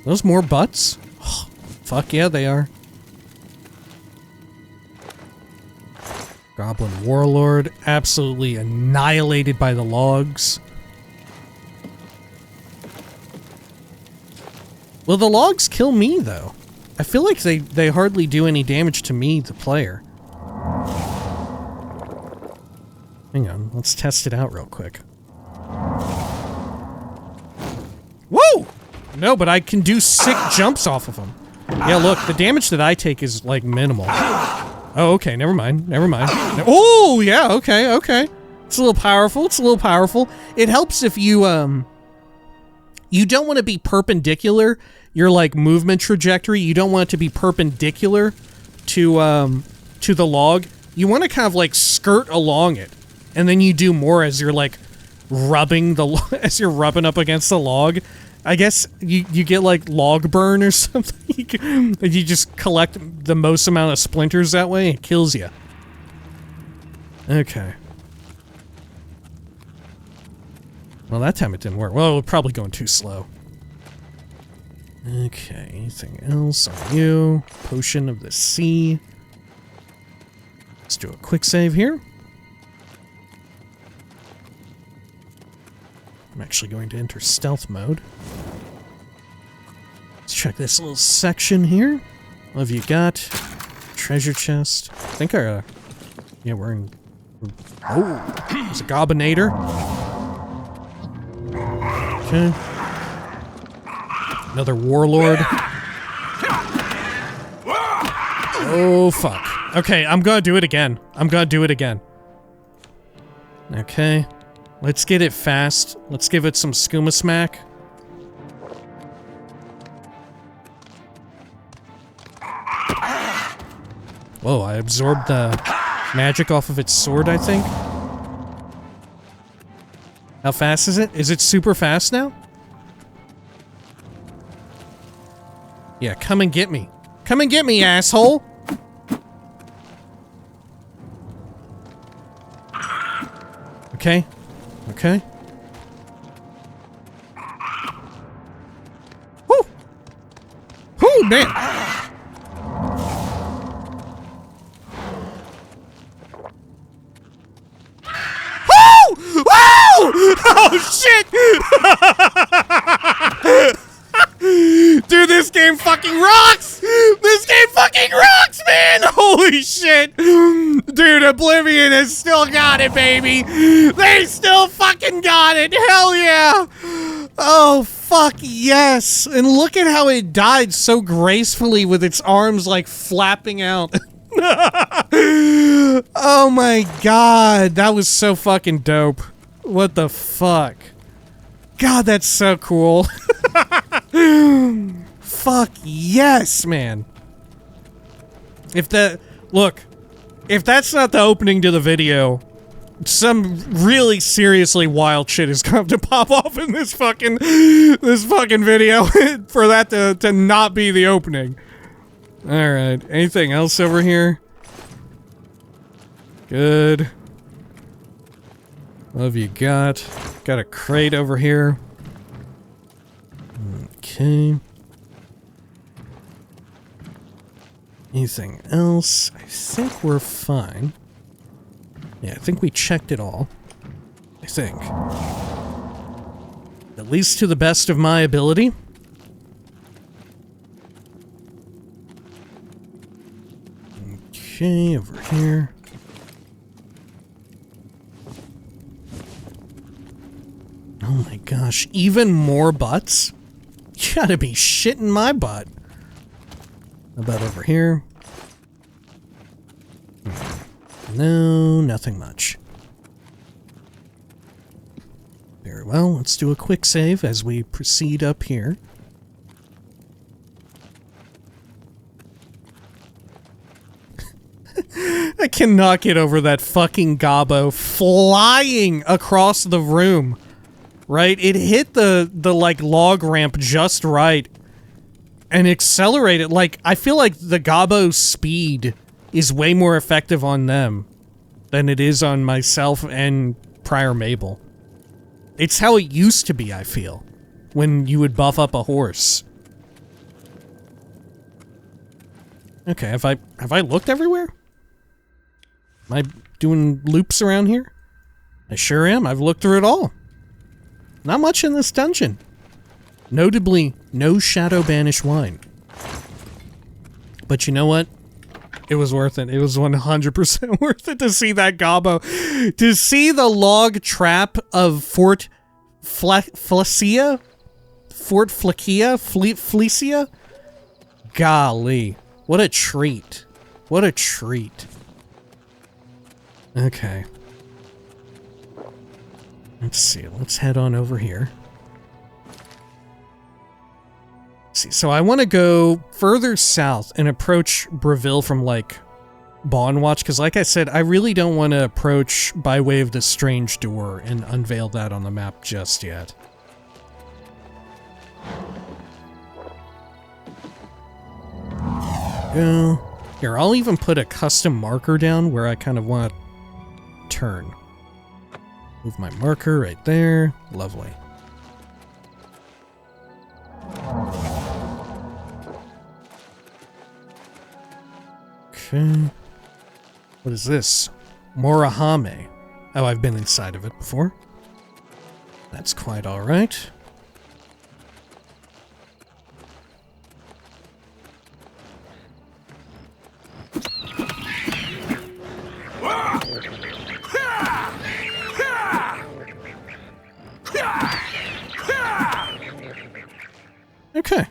Those more butts? Oh, fuck yeah, they are. Goblin Warlord, absolutely annihilated by the logs. Will the logs kill me, though? I feel like they hardly do any damage to me, the player. Hang on, let's test it out real quick. Whoa! No, but I can do sick jumps off of them. Yeah, look, the damage that I take is, like, minimal. Oh, okay, never mind, never mind. Oh, yeah, okay, okay. It's a little powerful, it's a little powerful. It helps if you, you don't want to be perpendicular, your, like, movement trajectory, you don't want it to be perpendicular to the log. You want to kind of, like, skirt along it, and then you do more as you're, like, rubbing as you're rubbing up against the log. I guess you get like log burn or something. You just collect the most amount of splinters that way. It kills you. Okay. Well, that time it didn't work. Well, we're probably going too slow. Okay, anything else on you? Potion of the Sea. Let's do a quick save here. I'm actually going to enter stealth mode. Let's check this little section here. What have you got? Treasure chest. I think yeah, we're in... Oh, there's a Gobbinator. Okay. Another warlord. Oh, fuck. Okay, I'm gonna do it again. Okay. Let's get it fast. Let's give it some skooma smack. Whoa, I absorbed the magic off of its sword, I think. How fast is it? Is it super fast now? Yeah, come and get me. Come and get me, asshole! Okay. Okay. Woo! Woo, man! Woo! Woo! Oh, shit! Dude, this game fucking rocks! This game fucking rocks, man! Holy shit! Dude, Oblivion has still got it, baby! They still fucking got it! Hell yeah! Oh, fuck yes! And look at how it died so gracefully with its arms, like, flapping out. Oh my god, that was so fucking dope. What the fuck? God, that's so cool. Fuck yes, man. If that's not the opening to the video, some really seriously wild shit is going to pop off in this fucking video for that to not be the opening. Alright, anything else over here? Good. What have you got? Got a crate over here. Okay. Anything else? I think we're fine. Yeah, I think we checked it all. I think. At least to the best of my ability. Okay, over here. Oh my gosh, even more butts? You gotta be shitting my butt. How about over here? No, nothing much. Very well, let's do a quick save as we proceed up here. I cannot get over that fucking gobbo flying across the room. Right? It hit the like log ramp just right and accelerated. Like, I feel like the gobbo's speed is way more effective on them than it is on myself and Prior Mabel. It's how it used to be, I feel, when you would buff up a horse. Okay, have I looked everywhere? Am I doing loops around here? I sure am. I've looked through it all. Not much in this dungeon. Notably, no Shadow Banish wine. But you know what? It was worth it. It was 100% worth it to see that gobbo. To see the log trap of Fort Flecia? Fort Flecia? Golly. What a treat. What a treat. Okay. Let's see, let's head on over here. Let's see, so I want to go further south and approach Breville from, like, Bond watch, because like I said, I really don't want to approach by way of the strange door and unveil that on the map just yet. Go. Here, I'll even put a custom marker down where I kind of want to turn. Move my marker right there. Lovely. Okay. What is this? Morahame. Oh, I've been inside of it before. That's quite alright. Okay.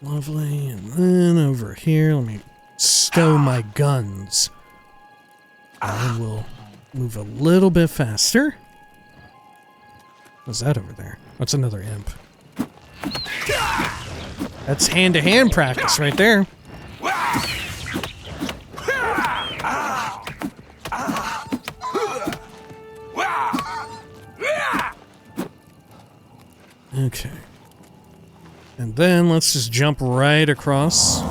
Lovely, and then over here, let me stow my guns. I will move a little bit faster. What's that over there? What's another imp? That's hand-to-hand practice right there. Okay. And then let's just jump right across.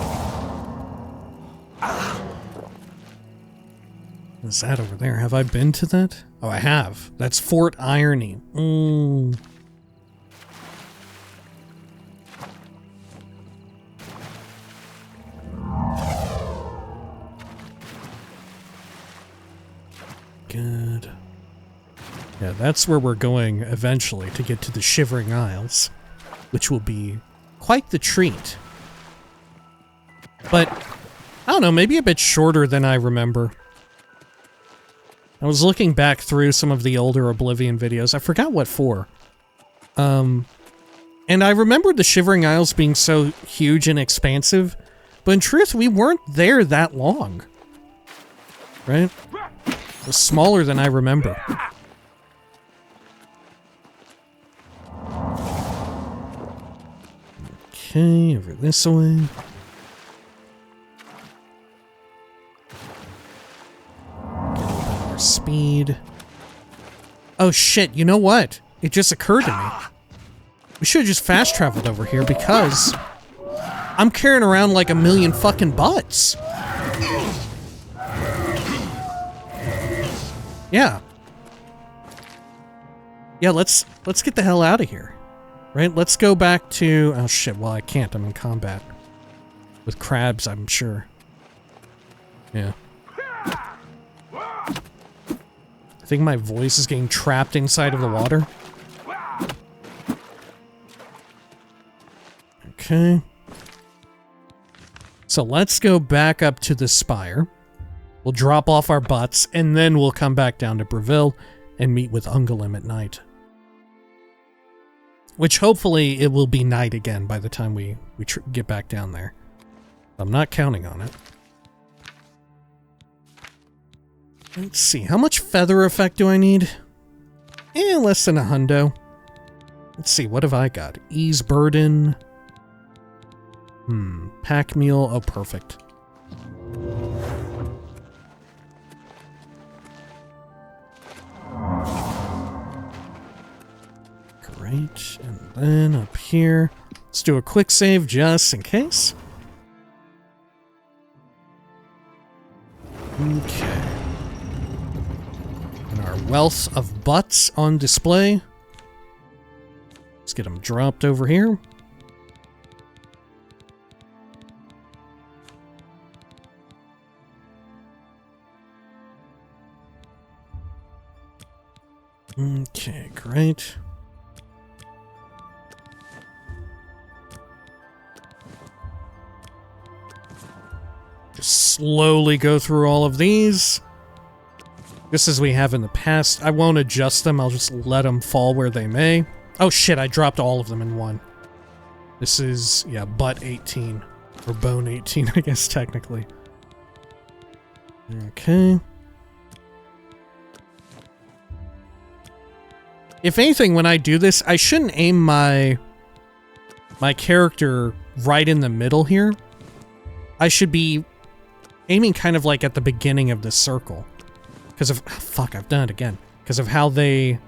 What's that over there? Have I been to that? Oh, I have. That's Fort Irony. Good. Yeah, that's where we're going eventually to get to the Shivering Isles, which will be quite the treat. But, I don't know, maybe a bit shorter than I remember. I was looking back through some of the older Oblivion videos. I forgot what for. And I remembered the Shivering Isles being so huge and expansive, but in truth, we weren't there that long. Right? It was smaller than I remember. Okay, over this way. Get a little bit more speed. Oh shit, you know what? It just occurred to me. We should have just fast traveled over here because I'm carrying around like a million fucking butts. Yeah. Yeah, let's get the hell out of here. Right, let's go back to... Oh shit, well I can't, I'm in combat. With crabs, I'm sure. Yeah. I think my voice is getting trapped inside of the water. Okay. So let's go back up to the spire. We'll drop off our butts, and then we'll come back down to Breville and meet with Ungolim at night. Which hopefully it will be night again by the time we get back down there. I'm not counting on it. Let's see, how much feather effect do I need? Less than a hundo. Let's see, what have I got? Ease burden. Pack mule. Oh, perfect. Great, and then up here, let's do a quick save just in case. Okay. And our wealth of butts on display. Let's get them dropped over here. Okay, great. Just slowly go through all of these. Just as we have in the past. I won't adjust them, I'll just let them fall where they may. Oh shit, I dropped all of them in one. This is, yeah, butt 18. Or bone 18, I guess, technically. Okay. If anything, when I do this, I shouldn't aim my character right in the middle here. I should be aiming kind of like at the beginning of the circle. Because of... Fuck, I've done it again. Because of how they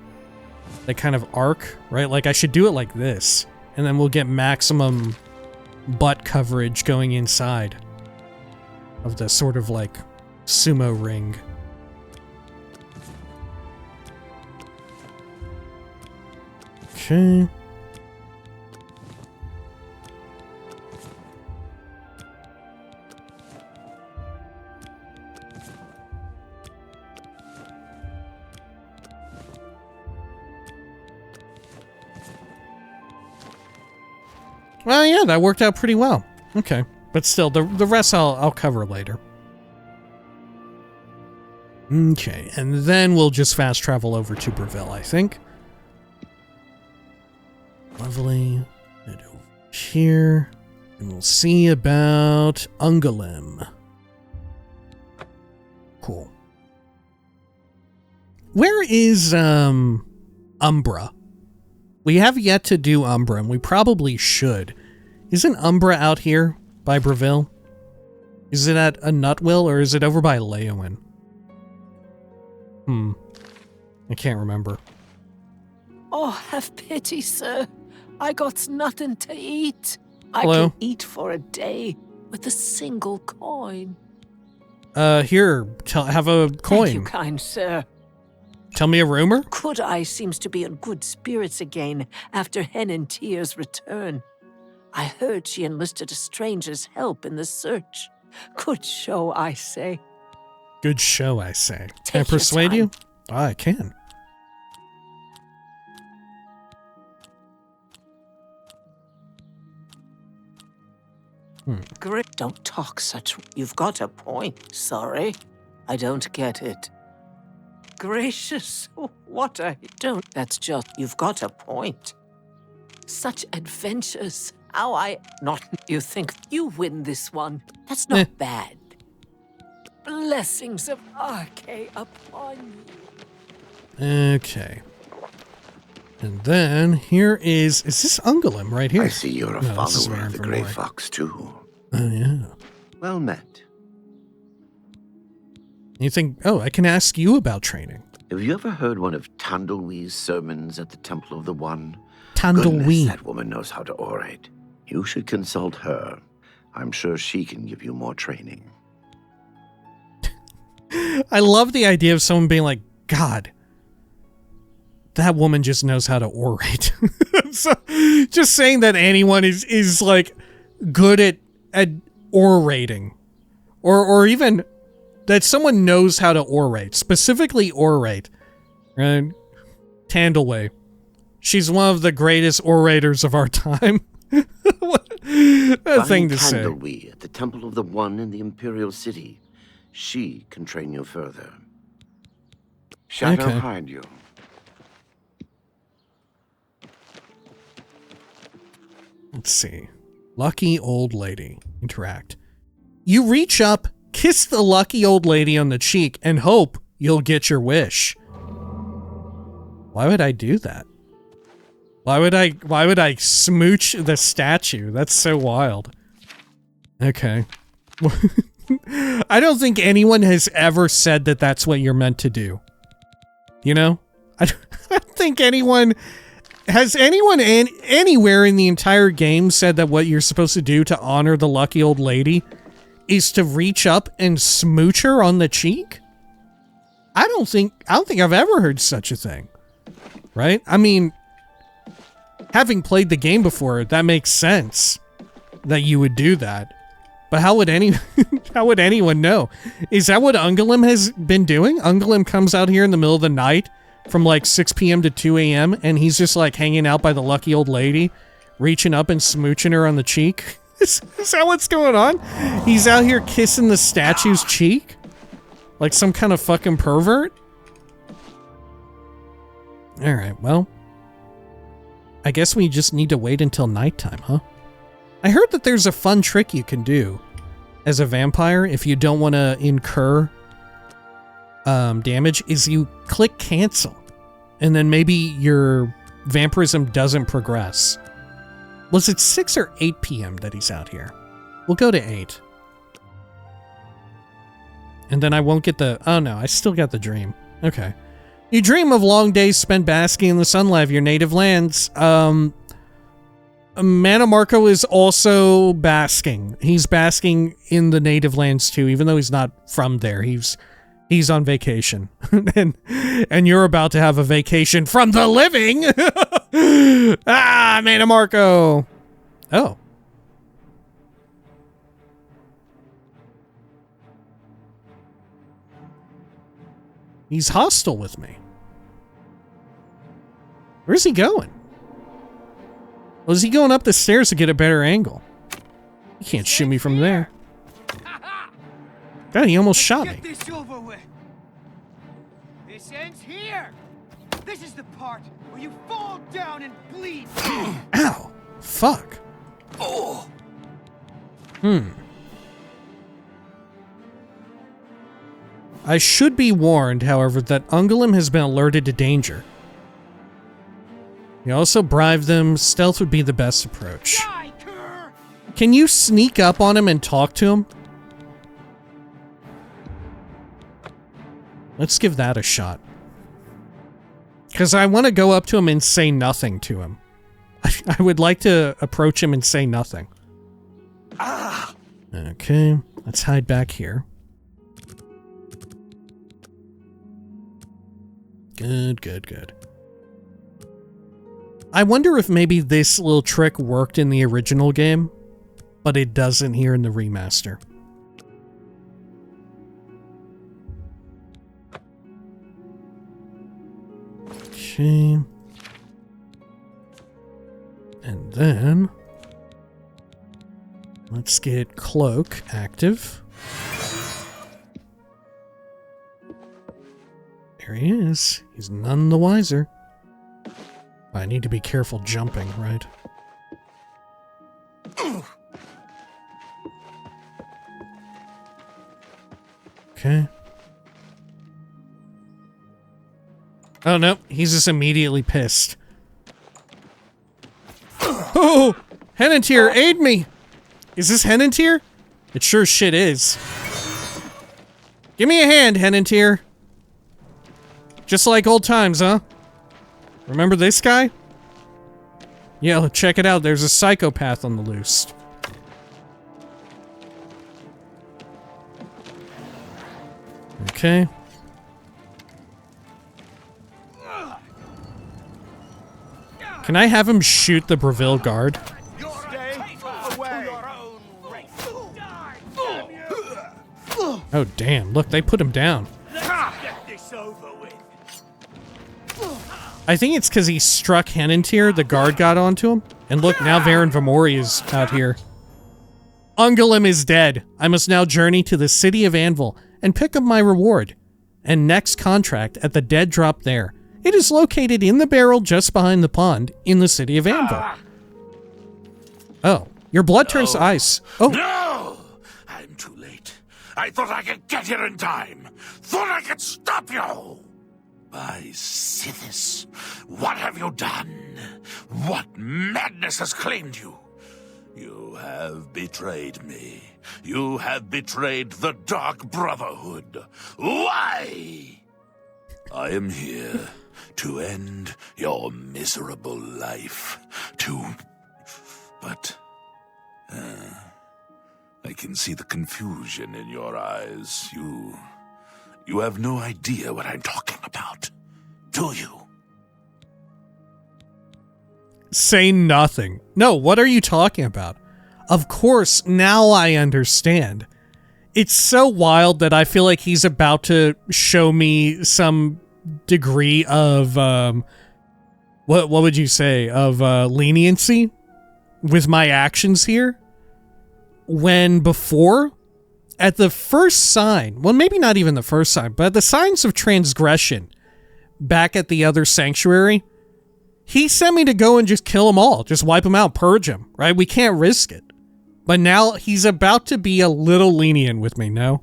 kind of arc, right? Like, I should do it like this. And then we'll get maximum butt coverage going inside of the sort of, like, sumo ring. Okay. Well, yeah, that worked out pretty well. Okay. But still, the rest I'll cover later. Okay, and then we'll just fast travel over to Breville, I think. Lovely. Head over here. And we'll see about Ungolim. Cool. Where is, Umbra? We have yet to do Umbra, and we probably should. Isn't Umbra out here by Breville? Is it at a Nutwill, or is it over by Leowin? I can't remember. Oh, have pity, sir. I got nothing to eat. Hello? I can eat for a day with a single coin. Here, have a coin. Thank you, kind sir. Tell me a rumor? Good Eye seems to be in good spirits again after Hen and Tyr's return. I heard she enlisted a stranger's help in the search. Good show, I say. Good show, I say. Can I Take your persuade you? time. Ah, I can. Great. Don't talk such. You've got a point. Sorry. I don't get it. Gracious, what I don't. That's just. You've got a point. Such adventures. How I. Not. You think you win this one. That's not bad. Blessings of Arche upon you. Okay. And then here is this Ungolim right here? I see you're a No, this is follower of the Grey Vandermoy. Fox, too. Oh, yeah. Well met. You think, oh, I can ask you about training. Have you ever heard one of Tandalwee's sermons at the Temple of the One? Tandalwee. Goodness, that woman knows how to orate. You should consult her. I'm sure she can give you more training. I love the idea of someone being like, God, that woman just knows how to orate. So, just saying that anyone is like good at orating, or even that someone knows how to orate, specifically orate. And Tandalway, she's one of the greatest orators of our time. What a thing to say. Tandalwee at the Temple of the One in the Imperial City. She can train you further. Shadow Okay. hide you. Let's see. Lucky old lady. Interact. You reach up, kiss the lucky old lady on the cheek, and hope you'll get your wish. Why would I do that? Why would I smooch the statue? That's so wild. Okay. I don't think anyone has ever said that that's what you're meant to do. You know? I don't think anyone... Has anyone anywhere in the entire game said that what you're supposed to do to honor the lucky old lady is to reach up and smooch her on the cheek? I don't think I've ever heard such a thing. Right? I mean, having played the game before, that makes sense that you would do that. But how would anyone know? Is that what Ungolim has been doing? Ungolim comes out here in the middle of the night from like 6 p.m. to 2 a.m. and he's just like hanging out by the lucky old lady, reaching up and smooching her on the cheek. Is that what's going on? He's out here kissing the statue's cheek? Like some kind of fucking pervert? Alright, well. I guess we just need to wait until nighttime, huh? I heard that there's a fun trick you can do as a vampire if you don't want to incur damage, is you click cancel and then maybe your vampirism doesn't progress. Was it 6 or 8 p.m. that he's out here? We'll go to 8. And then I won't get the... Oh no, I still got the dream. Okay. You dream of long days spent basking in the sunlight of your native lands. Manamarco is also basking. He's basking in the native lands too, even though he's not from there. He's on vacation. and you're about to have a vacation from the living. Manamarco. Oh. He's hostile with me. Where's he going? Well, is he going up the stairs to get a better angle? He can't shoot me from there. God, he almost shot me. Get this over with. This ends here. This is the part where you fall down and bleed. Ow. Fuck. Oh. I should be warned, however, that Ungolim has been alerted to danger. You also bribe them. Stealth would be the best approach. Can you sneak up on him and talk to him? Let's give that a shot. Because I want to go up to him and say nothing to him. I would like to approach him and say nothing. Okay, let's hide back here. Good. I wonder if maybe this little trick worked in the original game, but it doesn't here in the remaster. Okay. And then let's get Cloak active. There he is. He's none the wiser. I need to be careful jumping, right? Okay. Oh, no. He's just immediately pissed. Oh! Henantier, aid me! Is this Henantier? It sure shit is. Give me a hand, Henantier. Just like old times, huh? Remember this guy? Yeah, check it out. There's a psychopath on the loose. Okay. Can I have him shoot the Breville guard? Oh, damn. Look, they put him down. I think it's because he struck Henantier, the guard got onto him. And look, now Varen Vamori is out here. Ungolim is dead. I must now journey to the city of Anvil and pick up my reward and next contract at the dead drop there. It is located in the barrel just behind the pond in the city of Anvil. Oh, your blood turns to ice. Oh. No! I'm too late. I thought I could get here in time. Thought I could stop you. By Sithis, what have you done? What madness has claimed you? You have betrayed me. You have betrayed the Dark Brotherhood. Why? I am here to end your miserable life. But I can see the confusion in your eyes. You have no idea what I'm talking about, do you? Say nothing. No, what are you talking about? Of course, now I understand. It's so wild that I feel like he's about to show me some degree of, what would you say, of leniency with my actions here. When before, at the first sign, well, maybe not even the first sign, but at the signs of transgression back at the other sanctuary, he sent me to go and just kill them all, just wipe them out, purge them, right? We can't risk it. But now he's about to be a little lenient with me, no?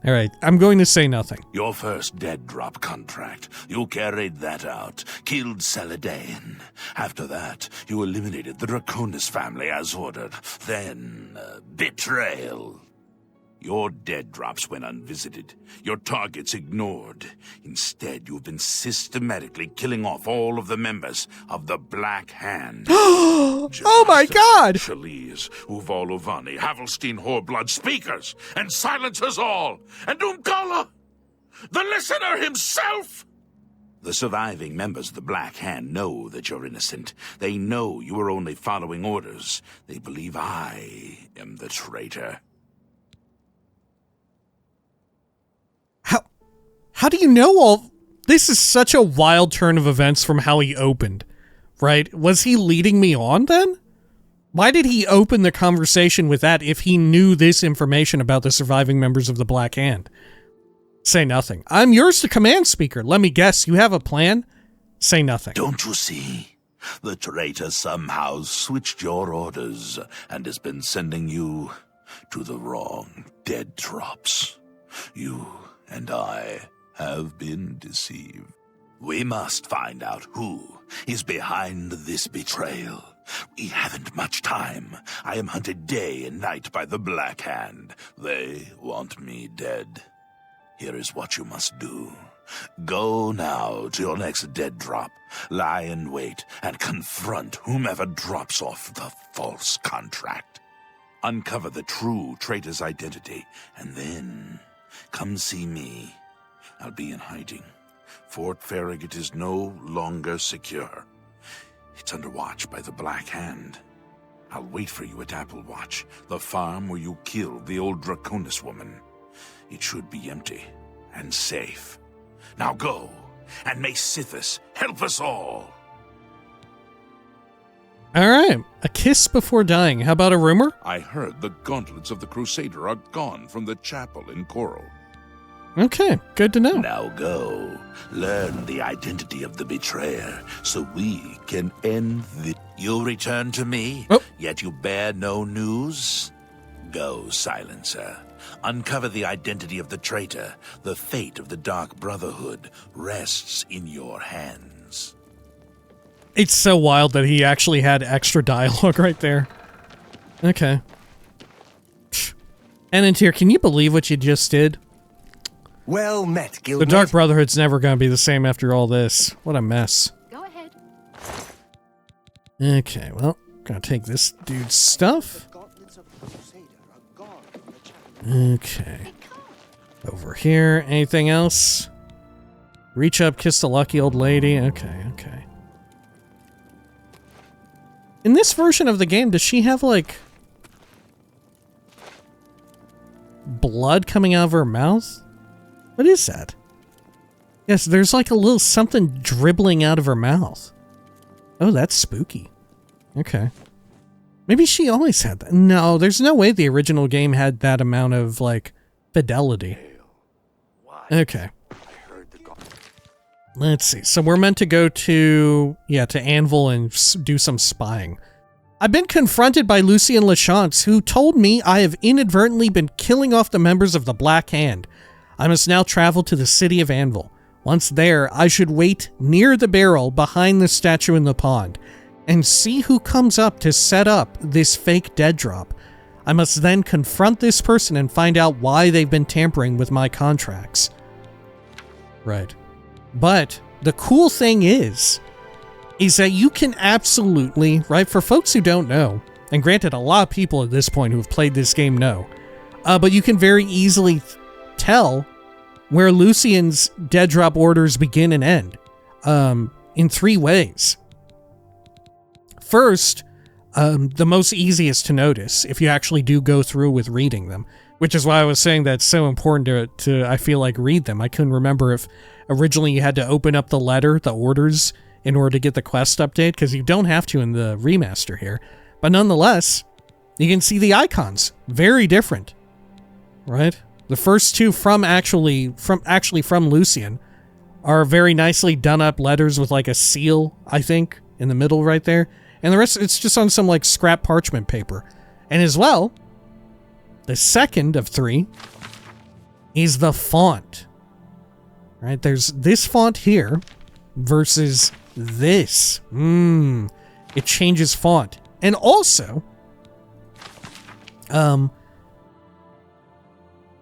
All right, I'm going to say nothing. Your first dead drop contract. You carried that out, killed Saladin. After that, you eliminated the Draconis family as ordered. Then, betrayal. Your dead drops went unvisited, your targets ignored. Instead, you've been systematically killing off all of the members of the Black Hand. Oh my god! Chalice, Uvalovani, Havelstein, Whoreblood, speakers, and silencers all! And Ungolim, the listener himself! The surviving members of the Black Hand know that you're innocent. They know you are only following orders. They believe I am the traitor. How do you know all... This is such a wild turn of events from how he opened, right? Was he leading me on then? Why did he open the conversation with that if he knew this information about the surviving members of the Black Hand? Say nothing. I'm yours to command, Speaker. Let me guess, you have a plan? Say nothing. Don't you see? The traitor somehow switched your orders and has been sending you to the wrong dead drops. You and I have been deceived. We must find out who is behind this betrayal. We haven't much time. I am hunted day and night by the Black Hand. They want me dead. Here is what you must do. Go now to your next dead drop. Lie in wait and confront whomever drops off the false contract. Uncover the true traitor's identity, and then come see me. I'll be in hiding. Fort Farragut is no longer secure. It's under watch by the Black Hand. I'll wait for you at Applewatch, the farm where you killed the old Draconis woman. It should be empty and safe. Now go, and may Sithis help us all. All right, a kiss before dying. How about a rumor? I heard the gauntlets of the Crusader are gone from the chapel in Coral. Okay, good to know. Now go, learn the identity of the betrayer, so we can end the... You'll return to me, yet you bear no news? Go, Silencer. Uncover the identity of the traitor. The fate of the Dark Brotherhood rests in your hands. It's so wild that he actually had extra dialogue right there. Okay. Enantir, can you believe what you just did? Well met, Guildmate. The Dark Brotherhood's never going to be the same after all this. What a mess. Go ahead. Okay, well, gotta take this dude's stuff. Okay. Over here, anything else? Reach up, kiss the lucky old lady. Okay, okay. In this version of the game, does she have, like, blood coming out of her mouth? What is that? Yes, there's like a little something dribbling out of her mouth. Oh, that's spooky. Okay. Maybe she always had that. No, there's no way the original game had that amount of, like, fidelity. Okay. Let's see. So we're meant to go to, to Anvil and do some spying. I've been confronted by Lucien Lachance, who told me I have inadvertently been killing off the members of the Black Hand. I must now travel to the city of Anvil. Once there, I should wait near the barrel behind the statue in the pond and see who comes up to set up this fake dead drop. I must then confront this person and find out why they've been tampering with my contracts. Right. But the cool thing is that you can absolutely, right, for folks who don't know, and granted a lot of people at this point who have played this game know, but you can very easily tell where Lucien's dead drop orders begin and end in 3 ways. First, the most easiest to notice if you actually do go through with reading them, which is why I was saying that it's so important to I feel like, read them. I couldn't remember if originally you had to open up the letter, the orders, in order to get the quest update, because you don't have to in the remaster here. But nonetheless, you can see the icons. Very different, right? The first 2 from Lucien are very nicely done up letters with like a seal, I think, in the middle right there. And the rest, it's just on some like scrap parchment paper. And as well, the second of 3 is the font. Right? There's this font here versus this. It changes font. And also,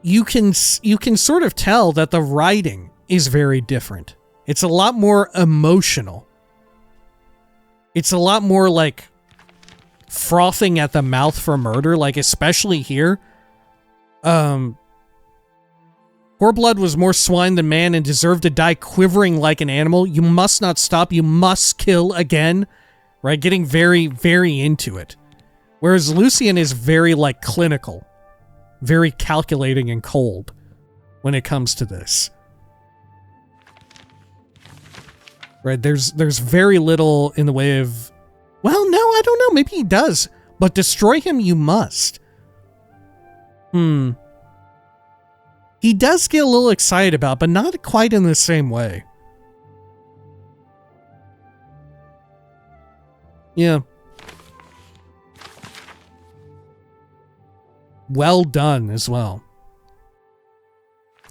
you can sort of tell that the writing is very different. It's a lot more emotional. It's a lot more like frothing at the mouth for murder, like especially here. Poor blood was more swine than man and deserved to die quivering like an animal. You must not stop. You must kill again. Right? Getting very, very into it. Whereas Lucien is very, like, clinical. Very calculating and cold when it comes to this. Right? There's very little in the way of... Well, no, I don't know. Maybe he does. But destroy him you must. He does get a little excited about, but not quite in the same way. Yeah. Well done as well.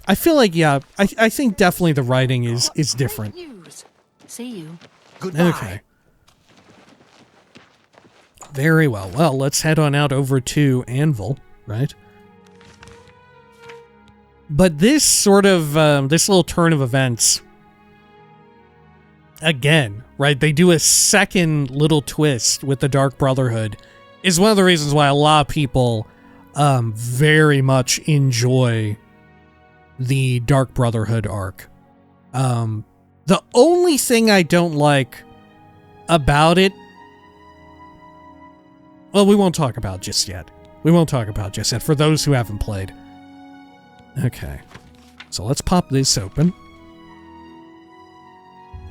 I feel like, yeah, I think definitely the writing is different. News. See you. Goodbye. Okay. Very well. Well, let's head on out over to Anvil, right? But this sort of, this little turn of events, again, right, they do a second little twist with the Dark Brotherhood, is one of the reasons why a lot of people very much enjoy the Dark Brotherhood arc. The only thing I don't like about it, well, we won't talk about just yet. For those who haven't played. Okay. So let's pop this open.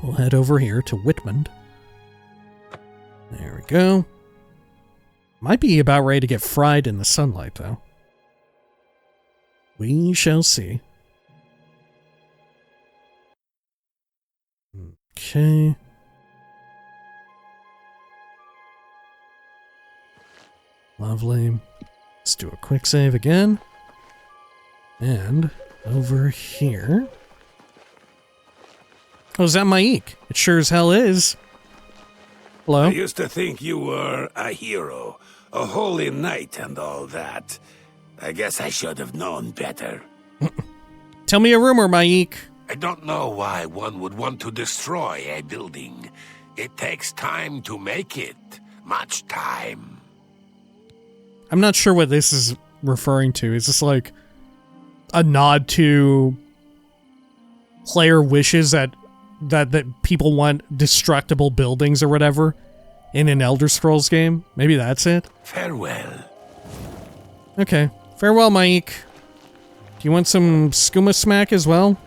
We'll head over here to Whitmond. There we go. Might be about ready to get fried in the sunlight, though. We shall see. Okay. Lovely. Let's do a quick save again. And over here. Oh, is that Maik? It sure as hell is. Hello? I used to think you were a hero, a holy knight and all that. I guess I should have known better. Tell me a rumor, Maik. I don't know why one would want to destroy a building. It takes time to make it. Much time. I'm not sure what this is referring to. Is this like a nod to player wishes that people want destructible buildings or whatever in an Elder Scrolls game? Maybe that's it? Farewell. Okay. Farewell, Maik. Do you want some skooma smack as well?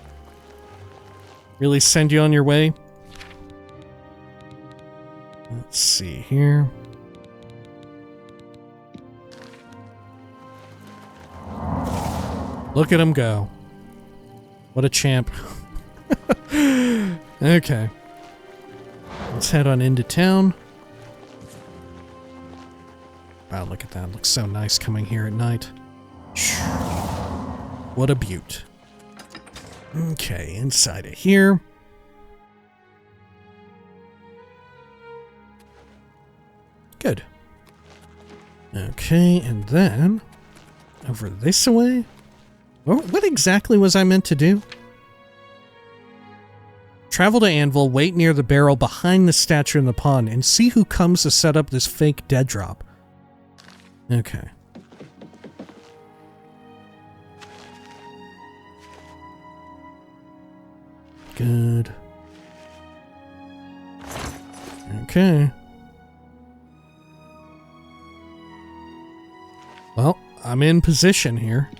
Really send you on your way? Let's see here. Look at him go. What a champ. Okay. Let's head on into town. Wow, look at that. Looks so nice coming here at night. What a beaut. Okay, inside of here. Good. Okay, and then over this way. What exactly was I meant to do? Travel to Anvil, wait near the barrel behind the statue in the pond, and see who comes to set up this fake dead drop. Okay. Good. Okay. Well, I'm in position here.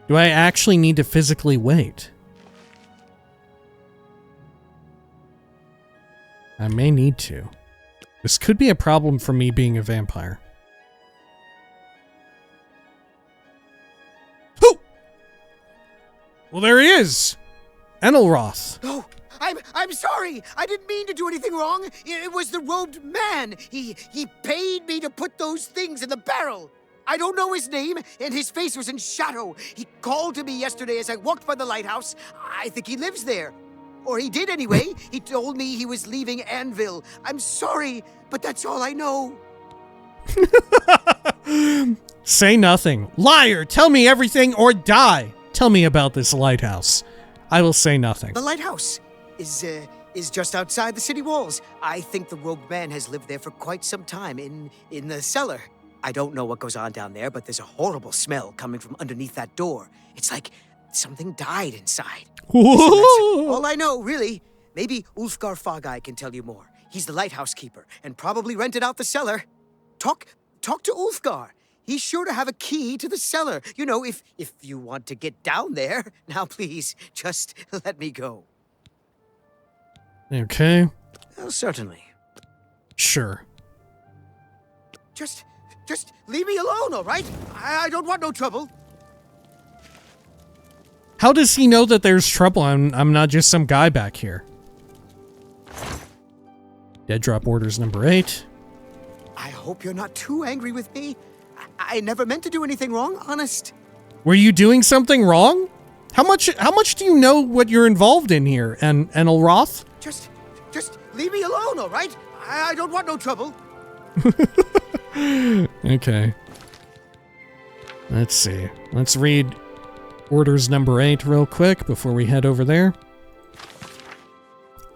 Do I actually need to physically wait? I may need to. This could be a problem for me being a vampire. Who? Well, there he is! Enelroth. Oh, I'm sorry. I didn't mean to do anything wrong. It was the robed man. He paid me to put those things in the barrel. I don't know his name, and his face was in shadow. He called to me yesterday as I walked by the lighthouse. I think he lives there. Or he did anyway. He told me he was leaving Anvil. I'm sorry, but that's all I know. Say nothing. Liar! Tell me everything or die! Tell me about this lighthouse. I will say nothing. The lighthouse is just outside the city walls. I think the rogue man has lived there for quite some time, in the cellar. I don't know what goes on down there, but there's a horrible smell coming from underneath that door. It's like something died inside. So that's all I know, really. Maybe Ulfgar Fogeye can tell you more. He's the lighthouse keeper and probably rented out the cellar. Talk to Ulfgar. He's sure to have a key to the cellar. You know, if you want to get down there. Now, please, just let me go. Okay. Well, certainly. Sure. Just leave me alone, all right? I don't want no trouble. How does he know that there's trouble? I'm not just some guy back here. Dead drop orders number 8. I hope you're not too angry with me. I never meant to do anything wrong, honest. Were you doing something wrong? How much do you know what you're involved in here, and Elroth? Just leave me alone, all right? I don't want no trouble. Okay. Let's see. Let's read orders number 8 real quick before we head over there.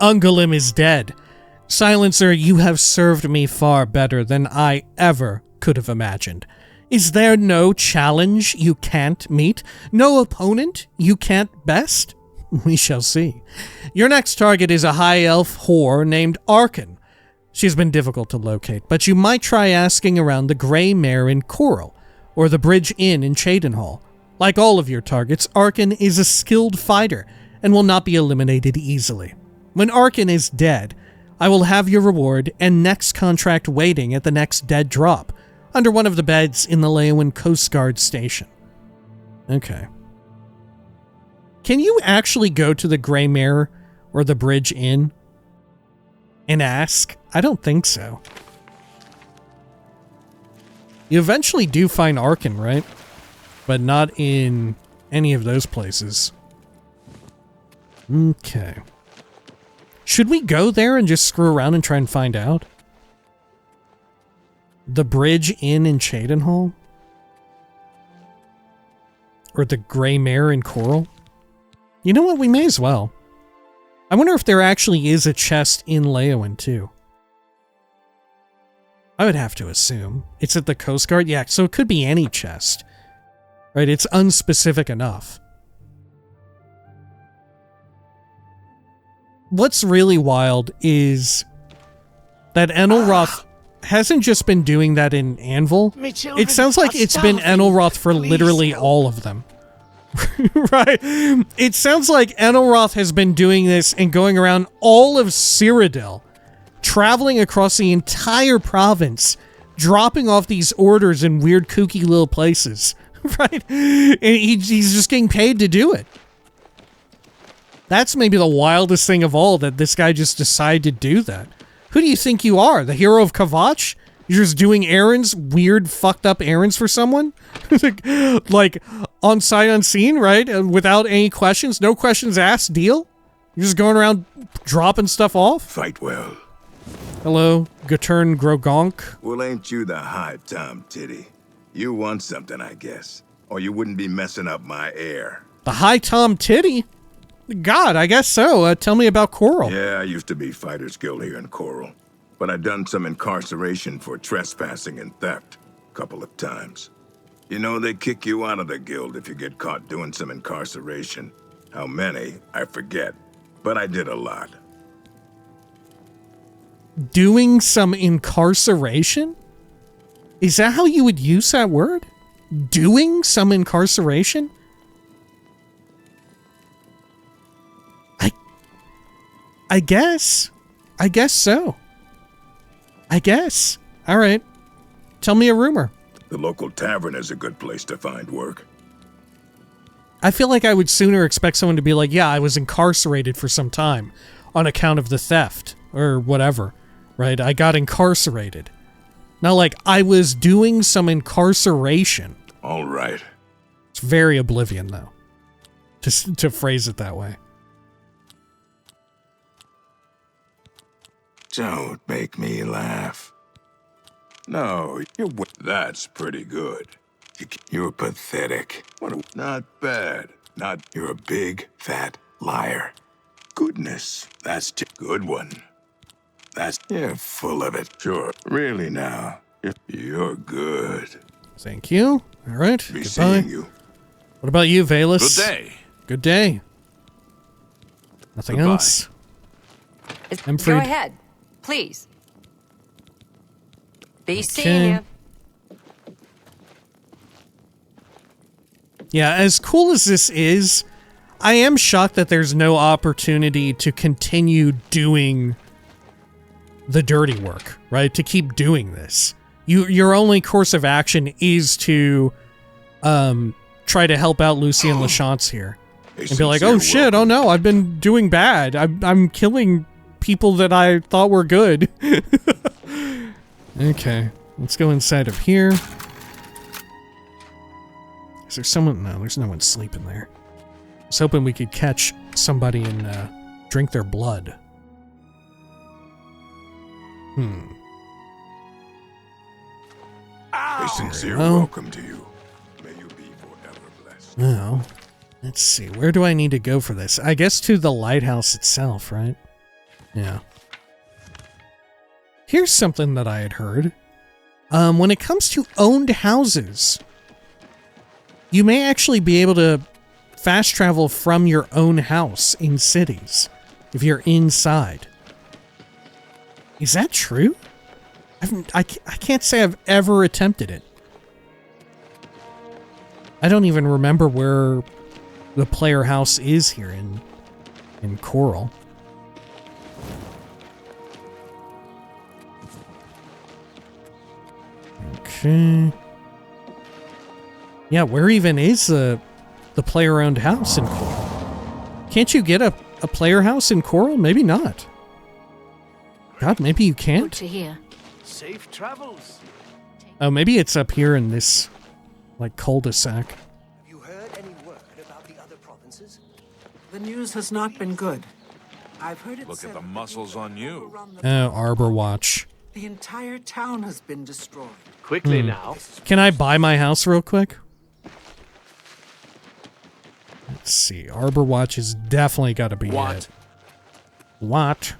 Ungolim is dead. Silencer, you have served me far better than I ever could have imagined. Is there no challenge you can't meet? No opponent you can't best? We shall see. Your next target is a high elf whore named Arkan. She's been difficult to locate, but you might try asking around the Grey Mare in Coral, or the Bridge Inn in Cheydinhall. Like all of your targets, Arkan is a skilled fighter, and will not be eliminated easily. When Arkan is dead, I will have your reward and next contract waiting at the next dead drop, under one of the beds in the Leyawiin Coast Guard station. Okay. Can you actually go to the Grey Mare or the Bridge Inn and ask? I don't think so. You eventually do find Arkan, right? But not in any of those places. Okay. Should we go there and just screw around and try and find out? The Bridge Inn in Cheydinhall? Or the Grey Mare in Coral? You know what? We may as well. I wonder if there actually is a chest in Leyawiin, too. I would have to assume. It's at the Coast Guard? Yeah, so it could be any chest. Right? It's unspecific enough. What's really wild is that Enelroth hasn't just been doing that in Anvil. It sounds like it's been Enelroth for literally all of them. Right? It sounds like Enelroth has been doing this and going around all of Cyrodiil, traveling across the entire province, dropping off these orders in weird, kooky little places. Right? And he's just getting paid to do it. That's maybe the wildest thing of all, that this guy just decided to do that. Who do you think you are? The hero of Kavach? You're just doing errands, weird, fucked up errands for someone? Like, on sight unseen, right? Without any questions, no questions asked, deal? You're just going around dropping stuff off? Fight well. Hello, Gatern Grogonk. Well, ain't you the high Tom Titty? You want something, I guess. Or you wouldn't be messing up my air. The High Tom Titty? God, I guess so. Tell me about Coral. Yeah, I used to be Fighters Guild here in Coral. But I done some incarceration for trespassing and theft. Couple of times. You know, they kick you out of the guild if you get caught doing some incarceration. How many, I forget. But I did a lot. Doing some incarceration? Is that how you would use that word? Doing some incarceration? I guess. I guess so. I guess. All right. Tell me a rumor. The local tavern is a good place to find work. I feel like I would sooner expect someone to be like, yeah, I was incarcerated for some time on account of the theft or whatever, right? I got incarcerated. Not like I was doing some incarceration. All right. It's very Oblivion, though, to phrase it that way. Don't make me laugh. No, that's pretty good. You're pathetic. Not bad. You're a big, fat liar. Goodness, that's a good one. You're full of it. Sure, really now. You're good. Thank you. All right, Be goodbye. seeing you. What about you, Valus? Good day. Good day. Nothing Goodbye. else? Go Emfried. ahead, please. Be Okay. seeing you. Yeah, as cool as this is, I am shocked that there's no opportunity to continue doing the dirty work, right? To keep doing this. Your only course of action is to try to help out Lucien Lachance here. And be like, oh shit, oh no, I've been doing bad. I'm killing people that I thought were good. Okay, let's go inside of here. Is there someone? No, there's no one sleeping there. I was hoping we could catch somebody and drink their blood. A sincere Oh. welcome to you. May you be forever blessed. Now, let's see. Where do I need to go for this? I guess to the lighthouse itself, right? Yeah. Here's something that I had heard. When it comes to owned houses, you may actually be able to fast travel from your own house in cities if you're inside. Is that true? I can't say I've ever attempted it. I don't even remember where the player house is here in Coral. Okay. Yeah, where even is the player-owned house in Coral? Can't you get a player house in Coral? Maybe not. God, maybe you Good can't? to hear. Safe travels. Oh, maybe it's up here in this, like, cul-de-sac. Have you heard any word about the other provinces? The news has not been good. I've heard it Look said at the that muscles people on you. around the- Oh, Arbor Watch. The entire town has been destroyed. Quickly now. Can I buy my house real quick? Let's see. Arbor Watch has definitely got to be What? it. What?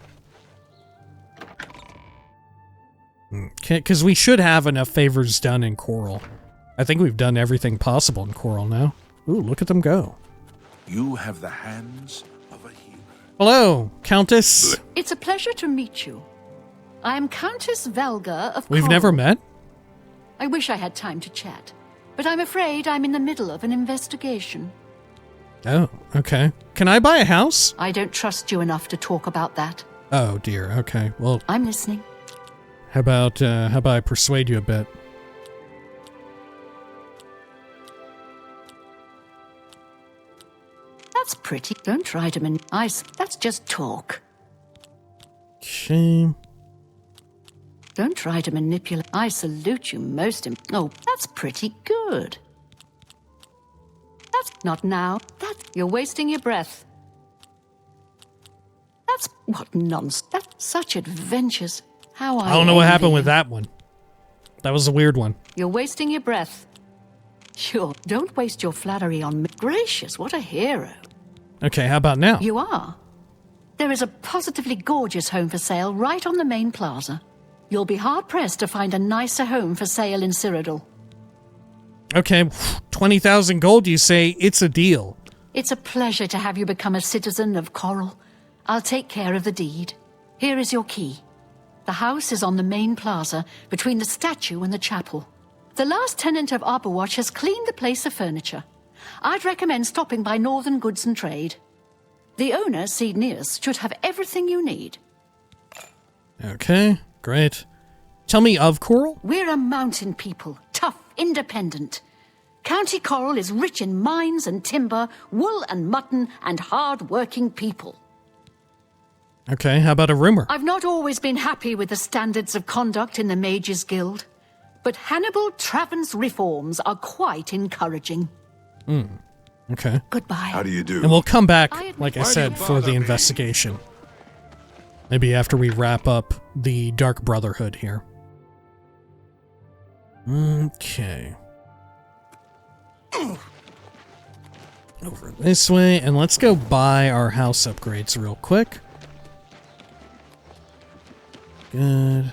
Because we should have enough favors done in Coral. I think we've done everything possible in Coral now. Ooh, look at them go. You have the hands of a healer. Hello, Countess. It's a pleasure to meet you. I am Countess Velga of We've Coral. never met? I wish I had time to chat, but I'm afraid I'm in the middle of an investigation. Oh, okay. Can I buy a house? I don't trust you enough to talk about that. Oh, dear. Okay. Well, I'm listening. how about I persuade you a bit? That's pretty. Don't try to that's just talk. Okay. Don't try to manipulate. I salute you most. Oh, that's pretty good. That's not now. You're wasting your breath. That's what nonsense. That's such adventures. How I don't know what envy happened you. with that one. That was a weird one. You're wasting your breath. Sure, don't waste your flattery on me. Gracious, what a hero. Okay, how about now? You are. There is a positively gorgeous home for sale right on the main plaza. You'll be hard-pressed to find a nicer home for sale in Cyrodiil. Okay, 20,000 gold, you say. It's a deal. It's a pleasure to have you become a citizen of Coral. I'll take care of the deed. Here is your key. The house is on the main plaza, between the statue and the chapel. The last tenant of Arborwatch has cleaned the place of furniture. I'd recommend stopping by Northern Goods and Trade. The owner, Cyrodiil, should have everything you need. Okay, great. Tell me of Coral? We're a mountain people, tough, independent. County Coral is rich in mines and timber, wool and mutton, and hard-working people. Okay, how about a rumor? I've not always been happy with the standards of conduct in the Mages Guild, but Hannibal Traven's reforms are quite encouraging. Okay. Goodbye. How do you do? And we'll come back, I- like I said, for the investigation. Maybe after we wrap up the Dark Brotherhood here. Okay. Over this way, and let's go buy our house upgrades real quick. Good.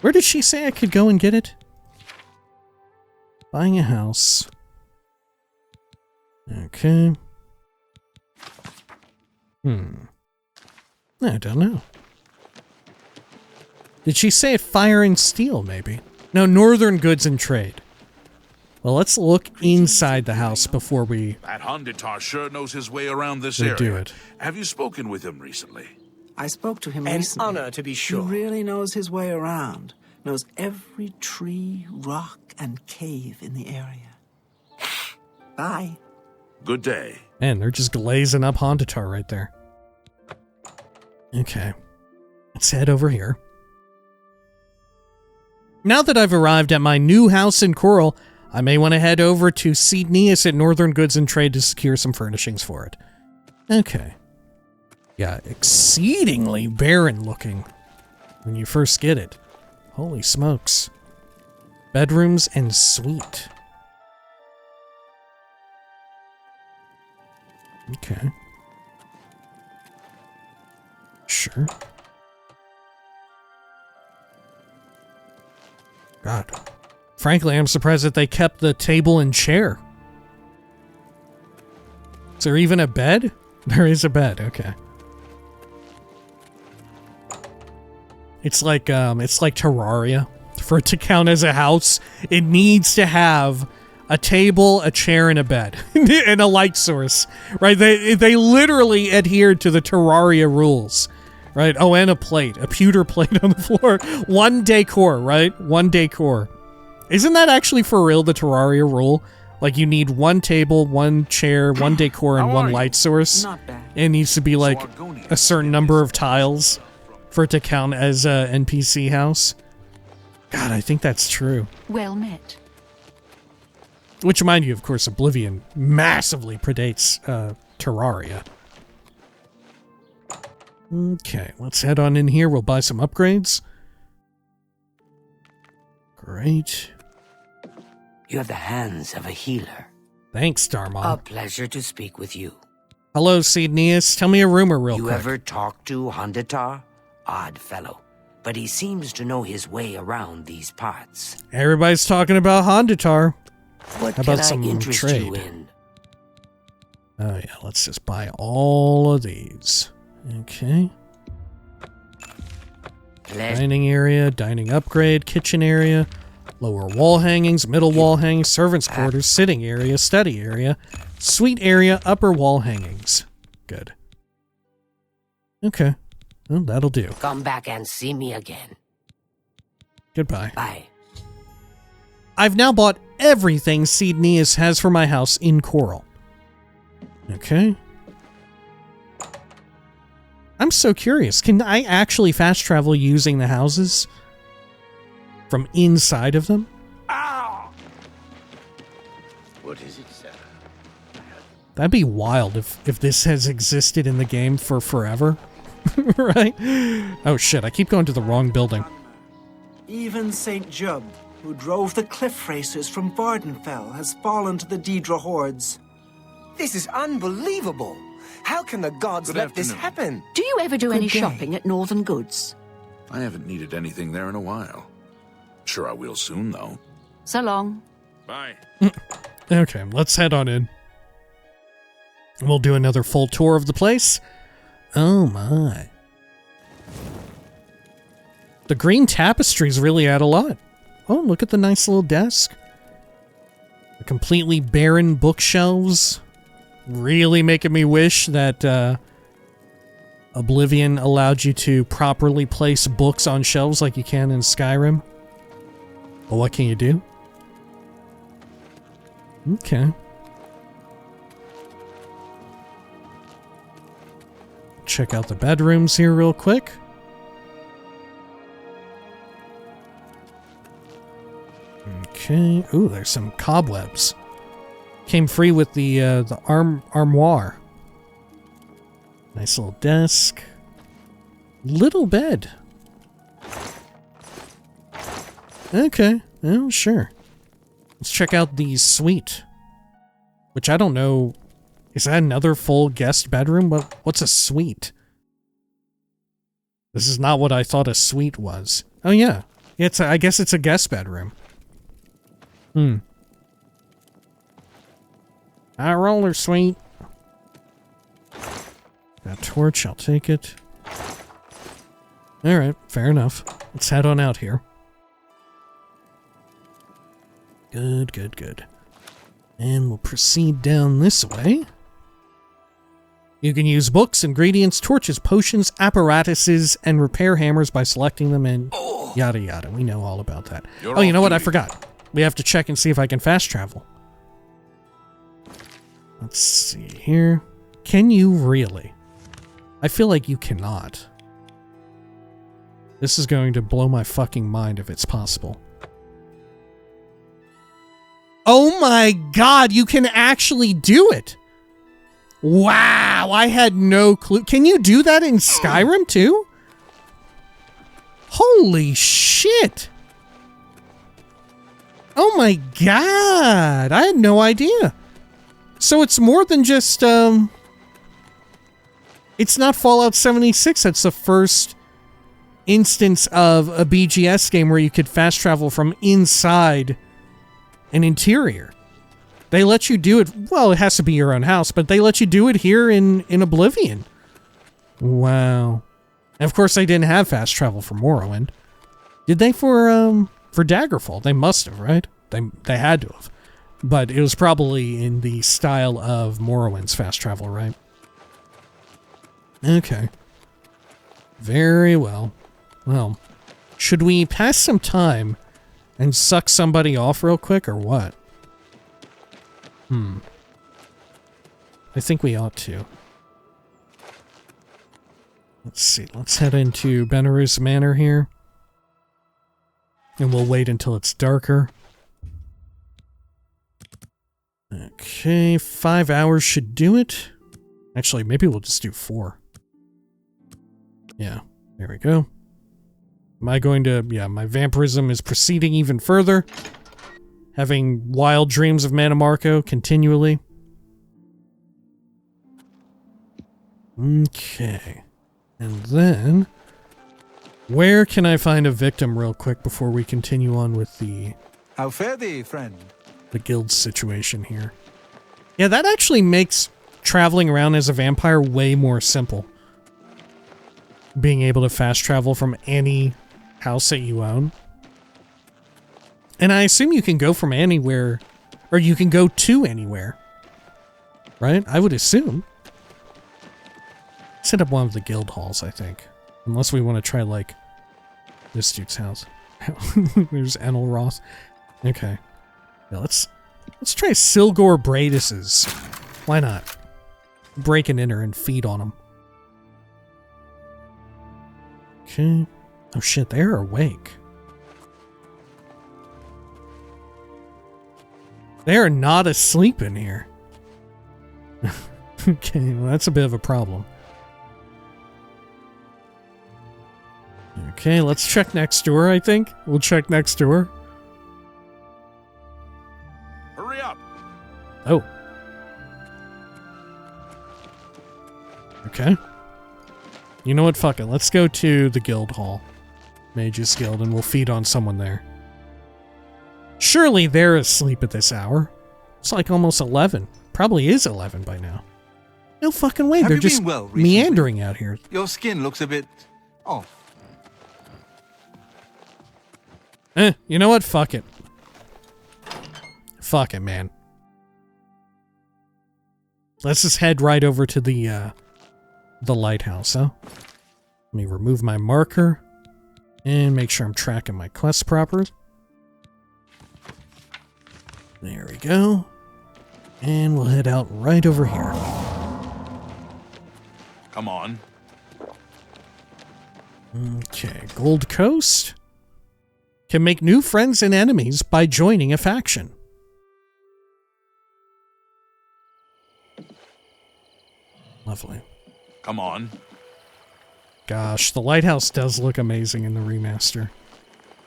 Where did she say I could go and get it? Buying a house. Okay. I don't know. Did she say fire and steel, maybe? No, northern goods and trade. Well, let's look inside the house before we That Honditar sure knows his way around this We area. do it. Have you spoken with him recently? I spoke to him An recently. honor, to be sure. He really knows his way around. Knows every tree, rock, and cave in the area. Bye. Good day. Man, they're just glazing up Honditar right there. Okay. Let's head over here. Now that I've arrived at my new house in Coral, I may want to head over to Cydnius at Northern Goods and Trade to secure some furnishings for it. Okay. Yeah, exceedingly barren looking when you first get it. Holy smokes. Bedrooms and suite. Okay. Sure. God. Frankly, I'm surprised that they kept the table and chair. Is there even a bed? There is a bed, okay. It's like Terraria. For it to count as a house, it needs to have a table, a chair, and a bed. And a light source. Right? They literally adhered to the Terraria rules. Right? Oh, and a plate. A pewter plate on the floor. One decor, right? One decor. Isn't that actually for real the Terraria rule? Like you need one table, one chair, one decor, and one light source. Not bad. It needs to be like a certain number of tiles for it to count as a NPC house. God, I think that's true. Well met. Which, mind you, of course, Oblivion massively predates Terraria. Okay, let's head on in here. We'll buy some upgrades. Great. You have the hands of a healer. Thanks, Dharma. A pleasure to speak with you. Hello, Cydnius. Tell me a rumor real quick. You ever talk to Honditar? Odd fellow. But he seems to know his way around these parts. Everybody's talking about Honditar. What How can about I some interest trade? you in? Oh yeah, let's just buy all of these. Okay. Dining area, dining upgrade, kitchen area, lower wall hangings, middle wall hangings, servants' quarters, sitting area, study area, suite area, upper wall hangings. Good. Okay. Well, that'll do. Come back and see me again. Goodbye. Bye. I've now bought everything Cydnius has for my house in Coral. Okay. I'm so curious. Can I actually fast travel using the houses? From inside of them? What is it, Sarah? That'd be wild if this has existed in the game for forever. Right? Oh shit, I keep going to the wrong building. Even St. Jub, who drove the cliff racers from Vardenfell, has fallen to the Daedra hordes. This is unbelievable. How can the gods let this happen? Do you ever do any day. shopping at Northern Goods? I haven't needed anything there in a while. Sure I will soon, though. So long. Bye. Okay, let's head on in. We'll do another full tour of the place. Oh my. The green tapestries really add a lot. Oh, look at the nice little desk. The completely barren bookshelves. Really making me wish that Oblivion allowed you to properly place books on shelves like you can in Skyrim. But what can you do? Okay. check out the bedrooms here real quick. Okay. Ooh, there's some cobwebs. Came free with the armoire. Nice little desk. Little bed. Okay. Oh, sure. Let's check out the suite. Which I don't know. Is that another full guest bedroom? What's a suite? This is not what I thought a suite was. Oh, yeah. I guess it's a guest bedroom. High roller suite. That torch, I'll take it. Alright, fair enough. Let's head on out here. Good, good, good. And we'll proceed down this way. You can use books, ingredients, torches, potions, apparatuses, and repair hammers by selecting them and yada yada. We know all about that. Oh, you know what? I forgot. We have to check and see if I can fast travel. Let's see here. Can you really? I feel like you cannot. This is going to blow my fucking mind if it's possible. Oh my god, you can actually do it! Wow, I had no clue. Can you do that in Skyrim too? Holy shit! Oh my god, I had no idea. So it's more than just, it's not Fallout 76, that's the first instance of a BGS game where you could fast travel from inside an interior. They let you do it, well, it has to be your own house, but they let you do it here in Oblivion. Wow. And of course they didn't have fast travel for Morrowind. Did they for Daggerfall? They must have, right? They had to have. But it was probably in the style of Morrowind's fast travel, right? Okay. Very well. Well, should we pass some time and suck somebody off real quick, or what? I think we ought to. Let's see. Let's head into Benaru's Manor here. And we'll wait until it's darker. Okay, 5 hours should do it. Actually, maybe we'll just do 4. Yeah, there we go. Am I going to... Yeah, my vampirism is proceeding even further. Having wild dreams of Mannimarco continually. Okay. And then... Where can I find a victim real quick before we continue on with the... How fare thee, friend? The guild situation here. Yeah, that actually makes traveling around as a vampire way more simple. Being able to fast travel from any house that you own. And I assume you can go from anywhere, or you can go to anywhere. Right? I would assume. Set up one of the guild halls, I think. Unless we want to try, like, this dude's house. There's Enel Roth. Okay. Yeah, let's try Silgor Bradis's. Why not? Break and enter and feed on them. Okay. Oh shit, they're awake. They are not asleep in here. Okay, well that's a bit of a problem. Okay, let's check next door, I think. We'll check next door. Hurry up! Oh. Okay. You know what? Fuck it. Let's go to the guild hall. Mage's Guild, and we'll feed on someone there. Surely they're asleep at this hour. It's like almost 11. Probably is 11 by now. No fucking way. Have They're you just been well recently? meandering out here. Your skin looks a bit off. You know what? Fuck it. Fuck it, man. Let's just head right over to the lighthouse, huh? Let me remove my marker and make sure I'm tracking my quest proper. There we go. And we'll head out right over here. Come on. Okay, Gold Coast. Can make new friends and enemies by joining a faction. Lovely. Come on. Gosh, the lighthouse does look amazing in the remaster.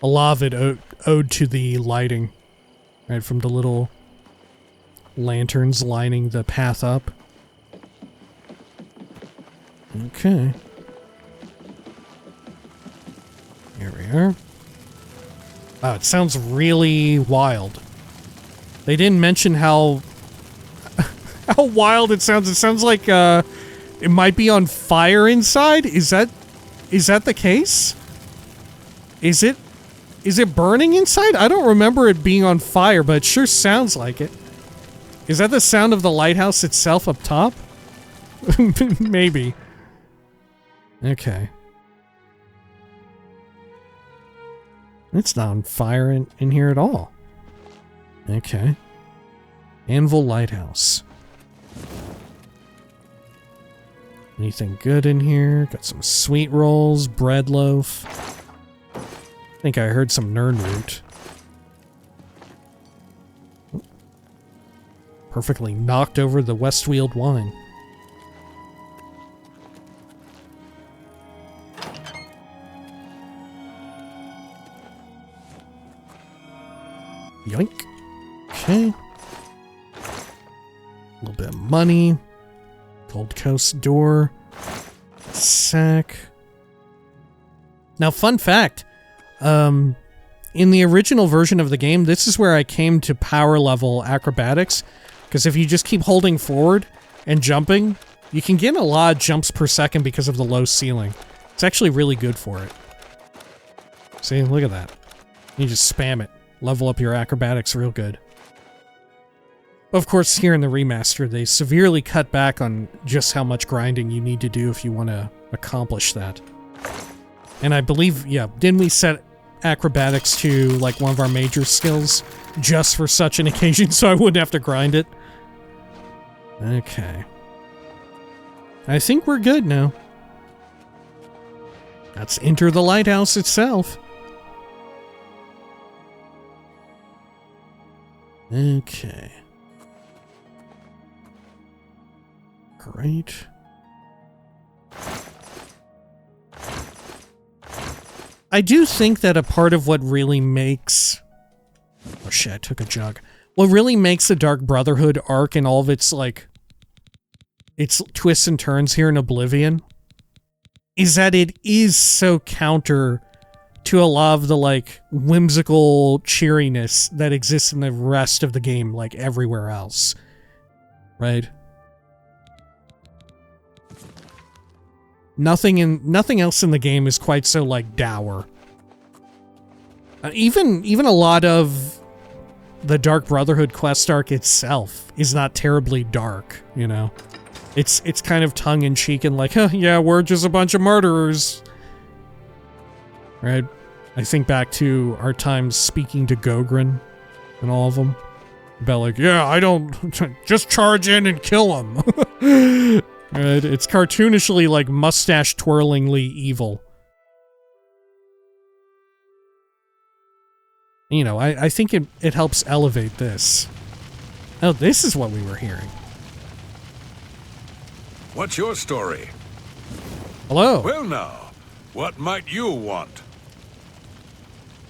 A lot of it owed to the lighting, right, from the little lanterns lining the path up. Okay. Here we are. Wow, it sounds really wild. They didn't mention how how wild it sounds. It sounds like it might be on fire inside. Is that the case? Is it burning inside? I don't remember it being on fire, but it sure sounds like it. Is that the sound of the lighthouse itself up top? Maybe. Okay. It's not on fire in here at all. Okay. Anvil Lighthouse. Anything good in here? Got some sweet rolls, bread loaf. I think I heard some nern root. Perfectly knocked over the Westfield wine. Yoink. Okay. A little bit of money. Gold Coast door. Sack. Now, fun fact. In the original version of the game, this is where I came to power level acrobatics. Because if you just keep holding forward and jumping, you can get a lot of jumps per second because of the low ceiling. It's actually really good for it. See, look at that. You just spam it. Level up your acrobatics real good. Of course, here in the remaster, they severely cut back on just how much grinding you need to do if you want to accomplish that. And I believe, yeah, didn't we set acrobatics to, like, one of our major skills just for such an occasion so I wouldn't have to grind it? Okay. I think we're good now. Let's enter the lighthouse itself. Okay. Great. I do think that a part of what really makes... Oh shit, I took a jug. What really makes the Dark Brotherhood arc and all of its, like... its twists and turns here in Oblivion is that it is so counter to a lot of the, like, whimsical cheeriness that exists in the rest of the game, like, everywhere else. Right? Nothing else in the game is quite so, like, dour. Even a lot of the Dark Brotherhood quest arc itself is not terribly dark, you know? It's kind of tongue-in-cheek and like, huh, yeah, we're just a bunch of murderers. Right? I think back to our times speaking to Gogren and all of them. About like, yeah, I don't... just charge in and kill them. Right? It's cartoonishly, like, mustache-twirlingly evil. You know, I think it helps elevate this. Oh, this is what we were hearing. What's your story? Hello. Well now, what might you want?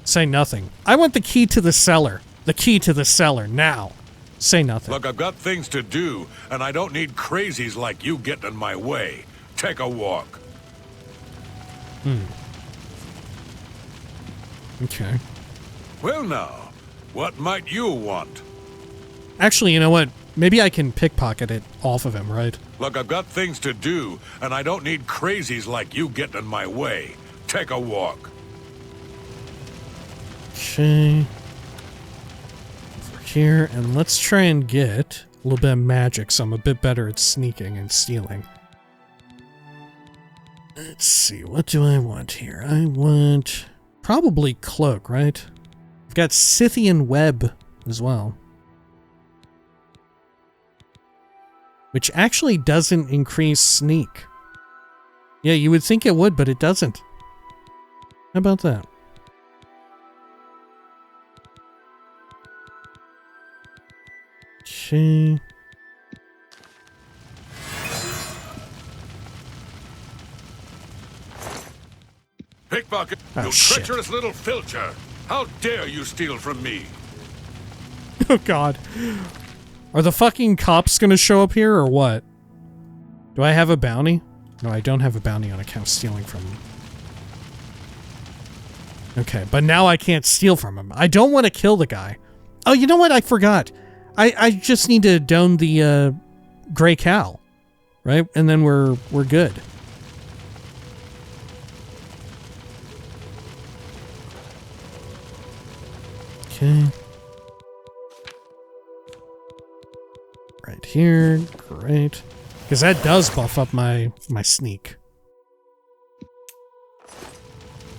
Say nothing. I want the key to the cellar. The key to the cellar, now. Say nothing. Look, I've got things to do, and I don't need crazies like you getting in my way. Take a walk. Okay. Well now, what might you want? Actually, you know what? Maybe I can pickpocket it off of him, right? Look, I've got things to do, and I don't need crazies like you getting in my way. Take a walk. Okay. Over here, and let's try and get a little bit of magic, so I'm a bit better at sneaking and stealing. Let's see, what do I want here? I want probably cloak, right? I've got Scythian web as well. Which actually doesn't increase sneak. Yeah, you would think it would, but it doesn't. How about that? Okay. Pickpocket, Oh, you shit. treacherous little filcher! How dare you steal from me? Oh god. Are the fucking cops gonna show up here or what? Do I have a bounty? No, I don't have a bounty on account of stealing from him. Okay, but now I can't steal from him. I don't want to kill the guy. Oh, you know what? I forgot. I just need to don the gray cowl, right? And then we're good. Okay. Right here. Great. Because that does buff up my sneak.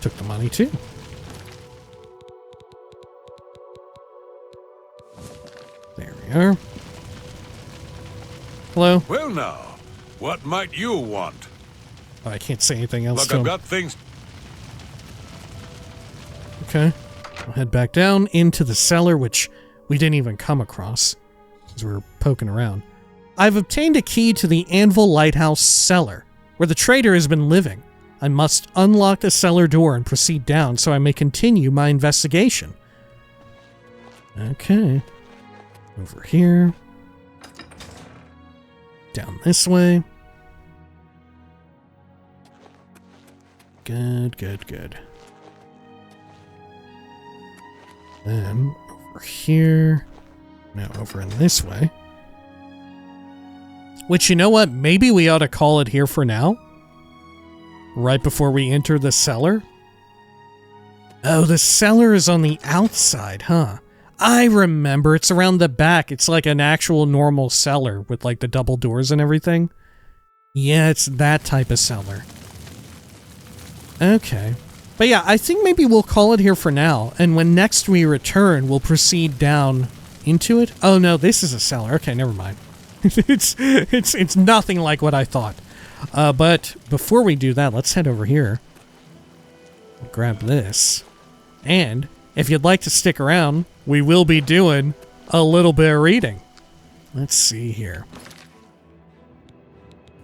Took the money too. There we are. Hello? Well now, what might you want? Oh, I can't say anything else Look, to I've him. got things... Okay. I'll head back down into the cellar, which we didn't even come across, as we were poking around. I've obtained a key to the Anvil Lighthouse cellar, where the trader has been living. I must unlock the cellar door and proceed down so I may continue my investigation. Okay. Over here. Down this way. Good, good, good. Then over here. Now over in this way. Which, you know what? Maybe we ought to call it here for now. Right before we enter the cellar. Oh, the cellar is on the outside, huh? I remember. It's around the back. It's like an actual normal cellar with like the double doors and everything. Yeah, it's that type of cellar. Okay. But yeah, I think maybe we'll call it here for now. And when next we return, we'll proceed down into it. Oh no, this is a cellar. Okay, never mind. it's nothing like what I thought. But before we do that, let's head over here. Grab this. And if you'd like to stick around, we will be doing a little bit of reading. Let's see here.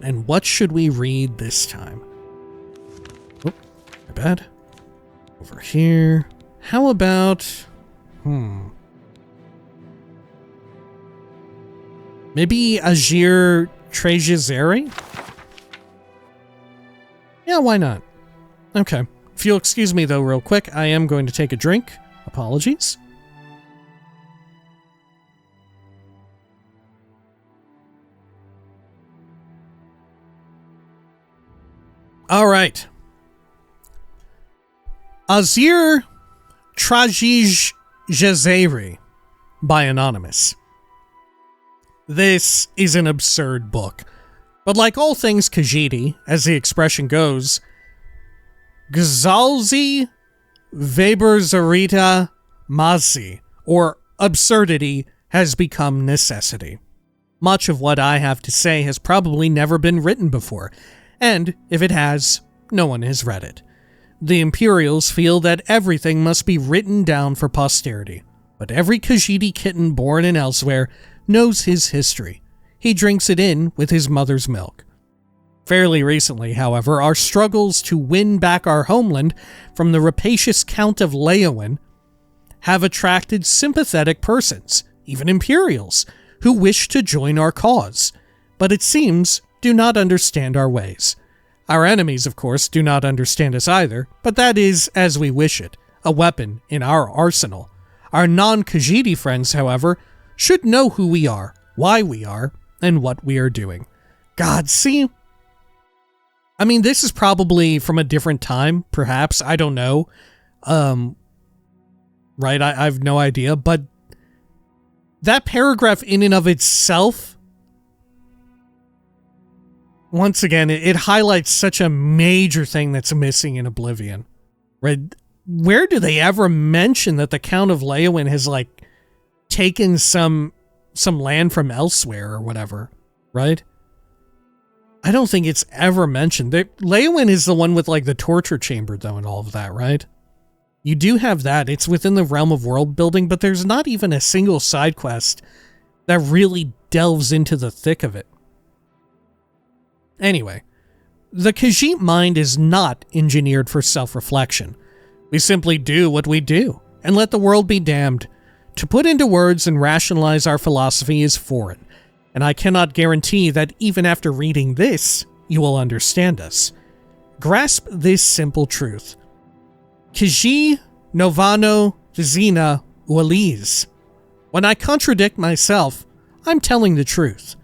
And what should we read this time? Oh, my bad. Over here. How about... Maybe Agir Trejazeri? Yeah, why not? Okay. If you'll excuse me, though, real quick, I am going to take a drink. Apologies. All right. Azir Trajij Jazeri by Anonymous. This is an absurd book. But like all things Khajiit, as the expression goes, Gzalzi Weber Zarita Mazi, or absurdity, has become necessity. Much of what I have to say has probably never been written before, and if it has, no one has read it. The Imperials feel that everything must be written down for posterity, but every Khajiit kitten born in elsewhere knows his history. He drinks it in with his mother's milk. Fairly recently, however, our struggles to win back our homeland from the rapacious Count of Leowin have attracted sympathetic persons, even Imperials, who wish to join our cause, but it seems do not understand our ways. Our enemies, of course, do not understand us either, but that is as we wish it, a weapon in our arsenal. Our non-Khajiit friends, however, should know who we are, why we are, and what we are doing. God, see? I mean, this is probably from a different time, perhaps. I don't know. Right? I have no idea. But that paragraph in and of itself, once again, it highlights such a major thing that's missing in Oblivion. Right? Where do they ever mention that the Count of Leowin has, like, taken some land from elsewhere or whatever? Right? I don't think it's ever mentioned. Leowyn is the one with like the torture chamber though and all of that, right? You do have that. It's within the realm of world building, but there's not even a single side quest that really delves into the thick of it. Anyway, the Khajiit mind is not engineered for self-reflection. We simply do what we do, and let the world be damned. To put into words and rationalize our philosophy is foreign, and I cannot guarantee that even after reading this, you will understand us. Grasp this simple truth. Khajiit novano zina ualiz. When I contradict myself, I'm telling the truth.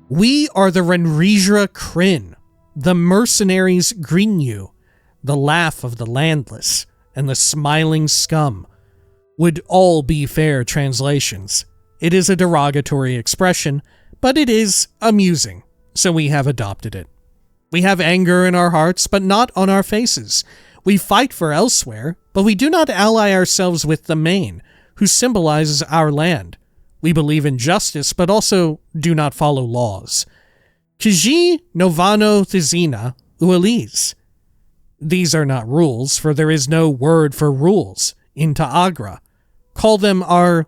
We are the Renrija Kryn, the mercenaries Grinyu, the laugh of the landless, and the smiling scum. Would all be fair translations. It is a derogatory expression, but it is amusing, so we have adopted it. We have anger in our hearts, but not on our faces. We fight for elsewhere, but we do not ally ourselves with the Main, who symbolizes our land. We believe in justice, but also do not follow laws. Khajiit novano thizina ualiz. These are not rules, for there is no word for rules in Ta'agra. Call them our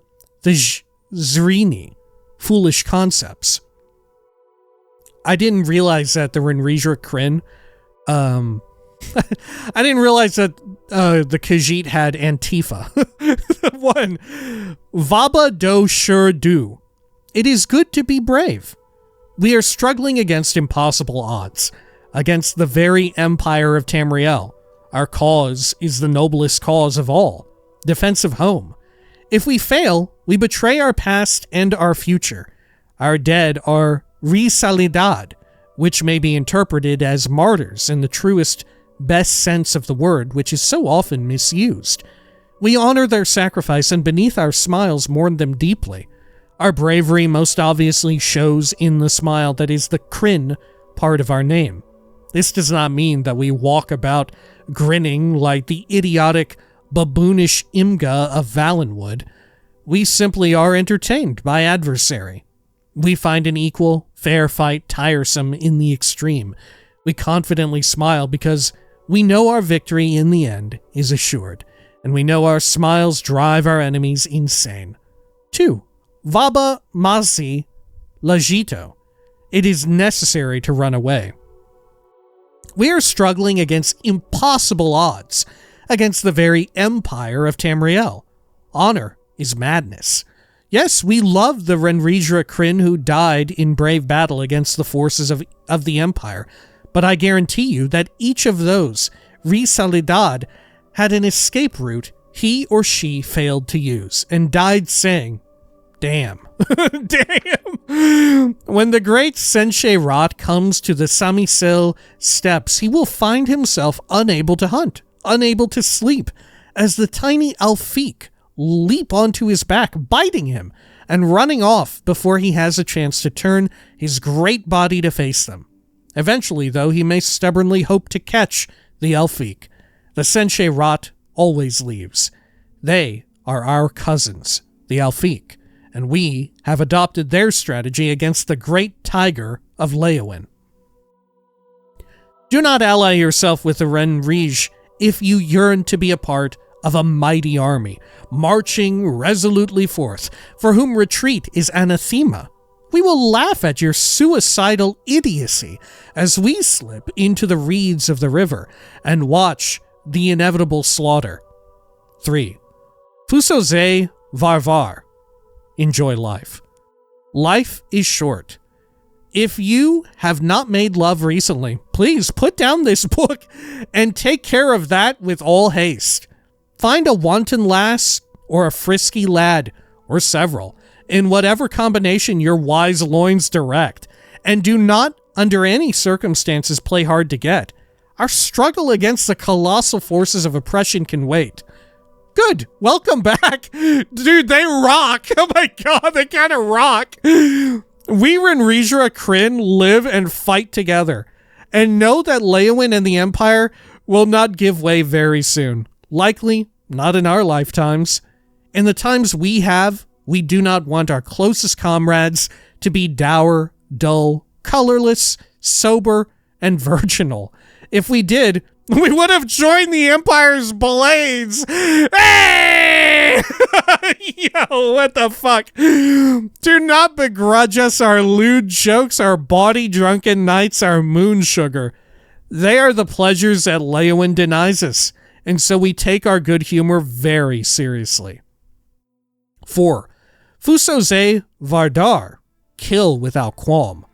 Zrini, foolish concepts. I didn't realize that the Renrija Kryn, I didn't realize that the Khajiit had Antifa. 1. Vaba do shur du. It is good to be brave. We are struggling against impossible odds, against the very empire of Tamriel. Our cause is the noblest cause of all, defense of home. If we fail, we betray our past and our future. Our dead are risalidad, which may be interpreted as martyrs in the truest, best sense of the word, which is so often misused. We honor their sacrifice and beneath our smiles mourn them deeply. Our bravery most obviously shows in the smile that is the Kryn part of our name. This does not mean that we walk about grinning like the idiotic, baboonish Imga of Valenwood. We simply are entertained by adversary. We find an equal, fair fight tiresome in the extreme. We confidently smile because we know our victory in the end is assured, and we know our smiles drive our enemies insane. 2. Vaba masi lagito. It is necessary to run away. We are struggling against impossible odds, against the very empire of Tamriel. Honor is madness. Yes, we love the Renrija Kryn who died in brave battle against the forces of the empire, but I guarantee you that each of those Risalidad had an escape route he or she failed to use, and died saying, damn. Damn. When the great Sensei Rot comes to the Samisil steppes, he will find himself unable to hunt, unable to sleep, as the tiny Alfiq leap onto his back, biting him, and running off before he has a chance to turn his great body to face them. Eventually, though, he may stubbornly hope to catch the Alfiq. The Sensei Rot always leaves. They are our cousins, the Alfiq, and we have adopted their strategy against the great tiger of Leowyn. Do not ally yourself with the Renrij if you yearn to be a part of a mighty army, marching resolutely forth, for whom retreat is anathema. We will laugh at your suicidal idiocy as we slip into the reeds of the river and watch the inevitable slaughter. 3. Fusoze varvar. Enjoy life. Life is short. If you have not made love recently, please put down this book and take care of that with all haste. Find a wanton lass or a frisky lad, or several, in whatever combination your wise loins direct, and do not, under any circumstances, play hard to get. Our struggle against the colossal forces of oppression can wait. Good, welcome back. Dude, they rock. Oh my god, they kind of rock. We Renrija Kryn live and fight together, and know that Leowyn and the Empire will not give way very soon. Likely, not in our lifetimes. In the times we have, we do not want our closest comrades to be dour, dull, colorless, sober, and virginal. If we did, we would have joined the Empire's blades. Hey! Yo, what the fuck? Do not begrudge us our lewd jokes, our bawdy-drunken nights, our moon sugar. They are the pleasures that Leowyn denies us, and so we take our good humor very seriously. 4. Fusoze Vardar. Kill without qualm.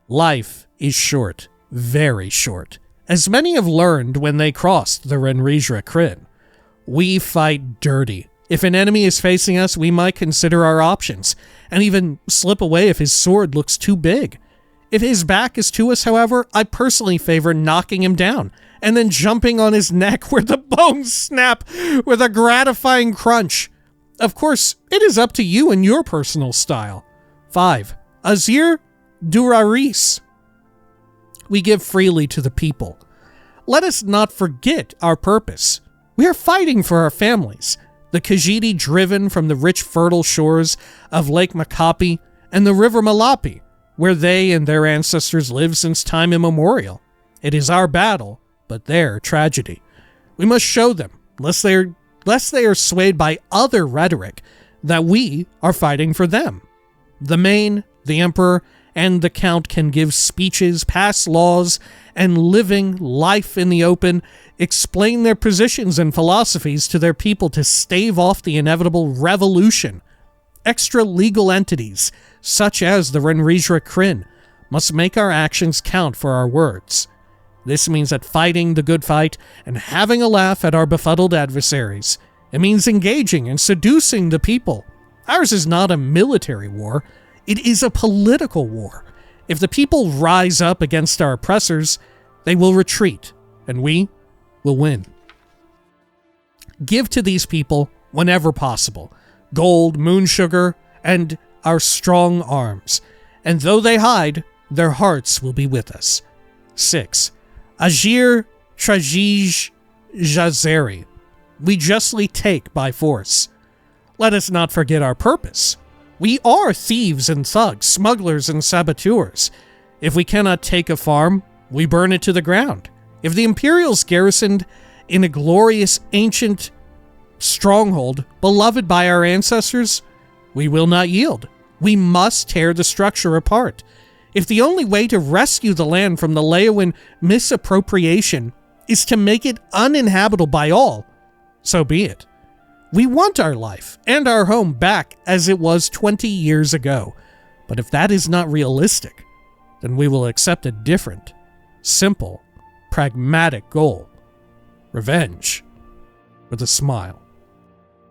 Life is short, very short, as many have learned when they crossed the Renrisra Kryn. We fight dirty. If an enemy is facing us, we might consider our options, and even slip away if his sword looks too big. If his back is to us, however, I personally favor knocking him down, and then jumping on his neck where the bones snap with a gratifying crunch. Of course, it is up to you and your personal style. 5. Azir Duraris. We give freely to the people. Let us not forget our purpose. We are fighting for our families, the Khajiit driven from the rich fertile shores of Lake Makapi and the River Malapi, where they and their ancestors lived since time immemorial. It is our battle, but their tragedy. We must show them, lest they are swayed by other rhetoric, that we are fighting for them. The Main, the Emperor, and the Count can give speeches, pass laws, and living life in the open, explain their positions and philosophies to their people to stave off the inevitable revolution. Extra legal entities, such as the Renrisra Kryn, must make our actions count for our words. This means that fighting the good fight and having a laugh at our befuddled adversaries. It means engaging and seducing the people. Ours is not a military war. It is a political war. If the people rise up against our oppressors, they will retreat, and we will win. Give to these people, whenever possible, gold, moon sugar, and our strong arms. And though they hide, their hearts will be with us. 6. Agir Trajij Jazeri. We justly take by force. Let us not forget our purpose. We are thieves and thugs, smugglers and saboteurs. If we cannot take a farm, we burn it to the ground. If the Imperials garrisoned in a glorious ancient stronghold beloved by our ancestors, we will not yield. We must tear the structure apart. If the only way to rescue the land from the Leowyn misappropriation is to make it uninhabitable by all, so be it. We want our life and our home back as it was 20 years ago. But if that is not realistic, then we will accept a different, simple, pragmatic goal. Revenge. With a smile.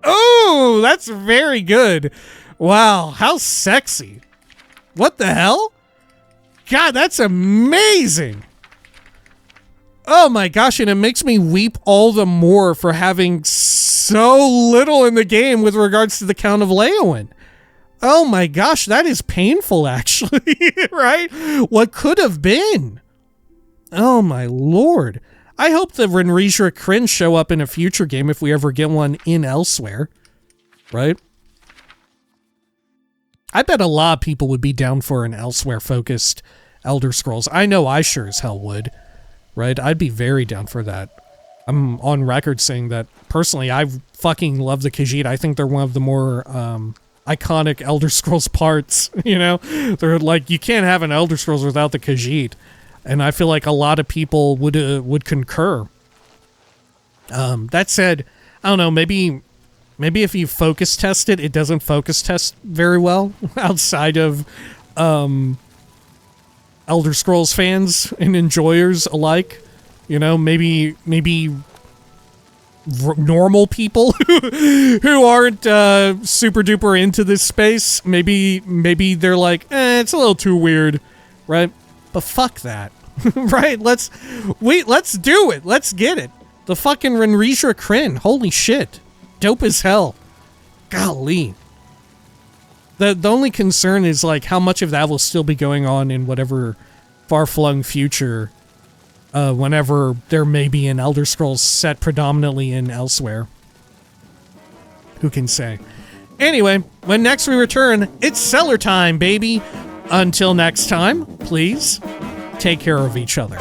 Oh, that's very good. Wow, how sexy. What the hell? God, that's amazing. Oh my gosh, and it makes me weep all the more for having so little in the game with regards to the Count of Leowyn. Oh my gosh, that is painful, actually, right? What could have been? Oh my lord. I hope the Renrisra Kryn show up in a future game if we ever get one in Elsewhere, right? I bet a lot of people would be down for an Elsewhere-focused Elder Scrolls. I know I sure as hell would, right? I'd be very down for that. I'm on record saying that, personally, I fucking love the Khajiit. I think they're one of the more iconic Elder Scrolls parts, you know? They're like, you can't have an Elder Scrolls without the Khajiit. And I feel like a lot of people would concur. That said, I don't know, maybe if you focus test it, it doesn't focus test very well outside of Elder Scrolls fans and enjoyers alike. You know, maybe normal people who aren't super duper into this space, maybe they're like, it's a little too weird, right? But fuck that, right? Let's do it. Let's get it. The fucking Renrisra Kryn, holy shit, dope as hell. Golly. The only concern is like how much of that will still be going on in whatever far-flung future. Whenever there may be an Elder Scrolls set predominantly in Elsewhere. Who can say? Anyway, when next we return, it's seller time, baby. Until next time, please take care of each other.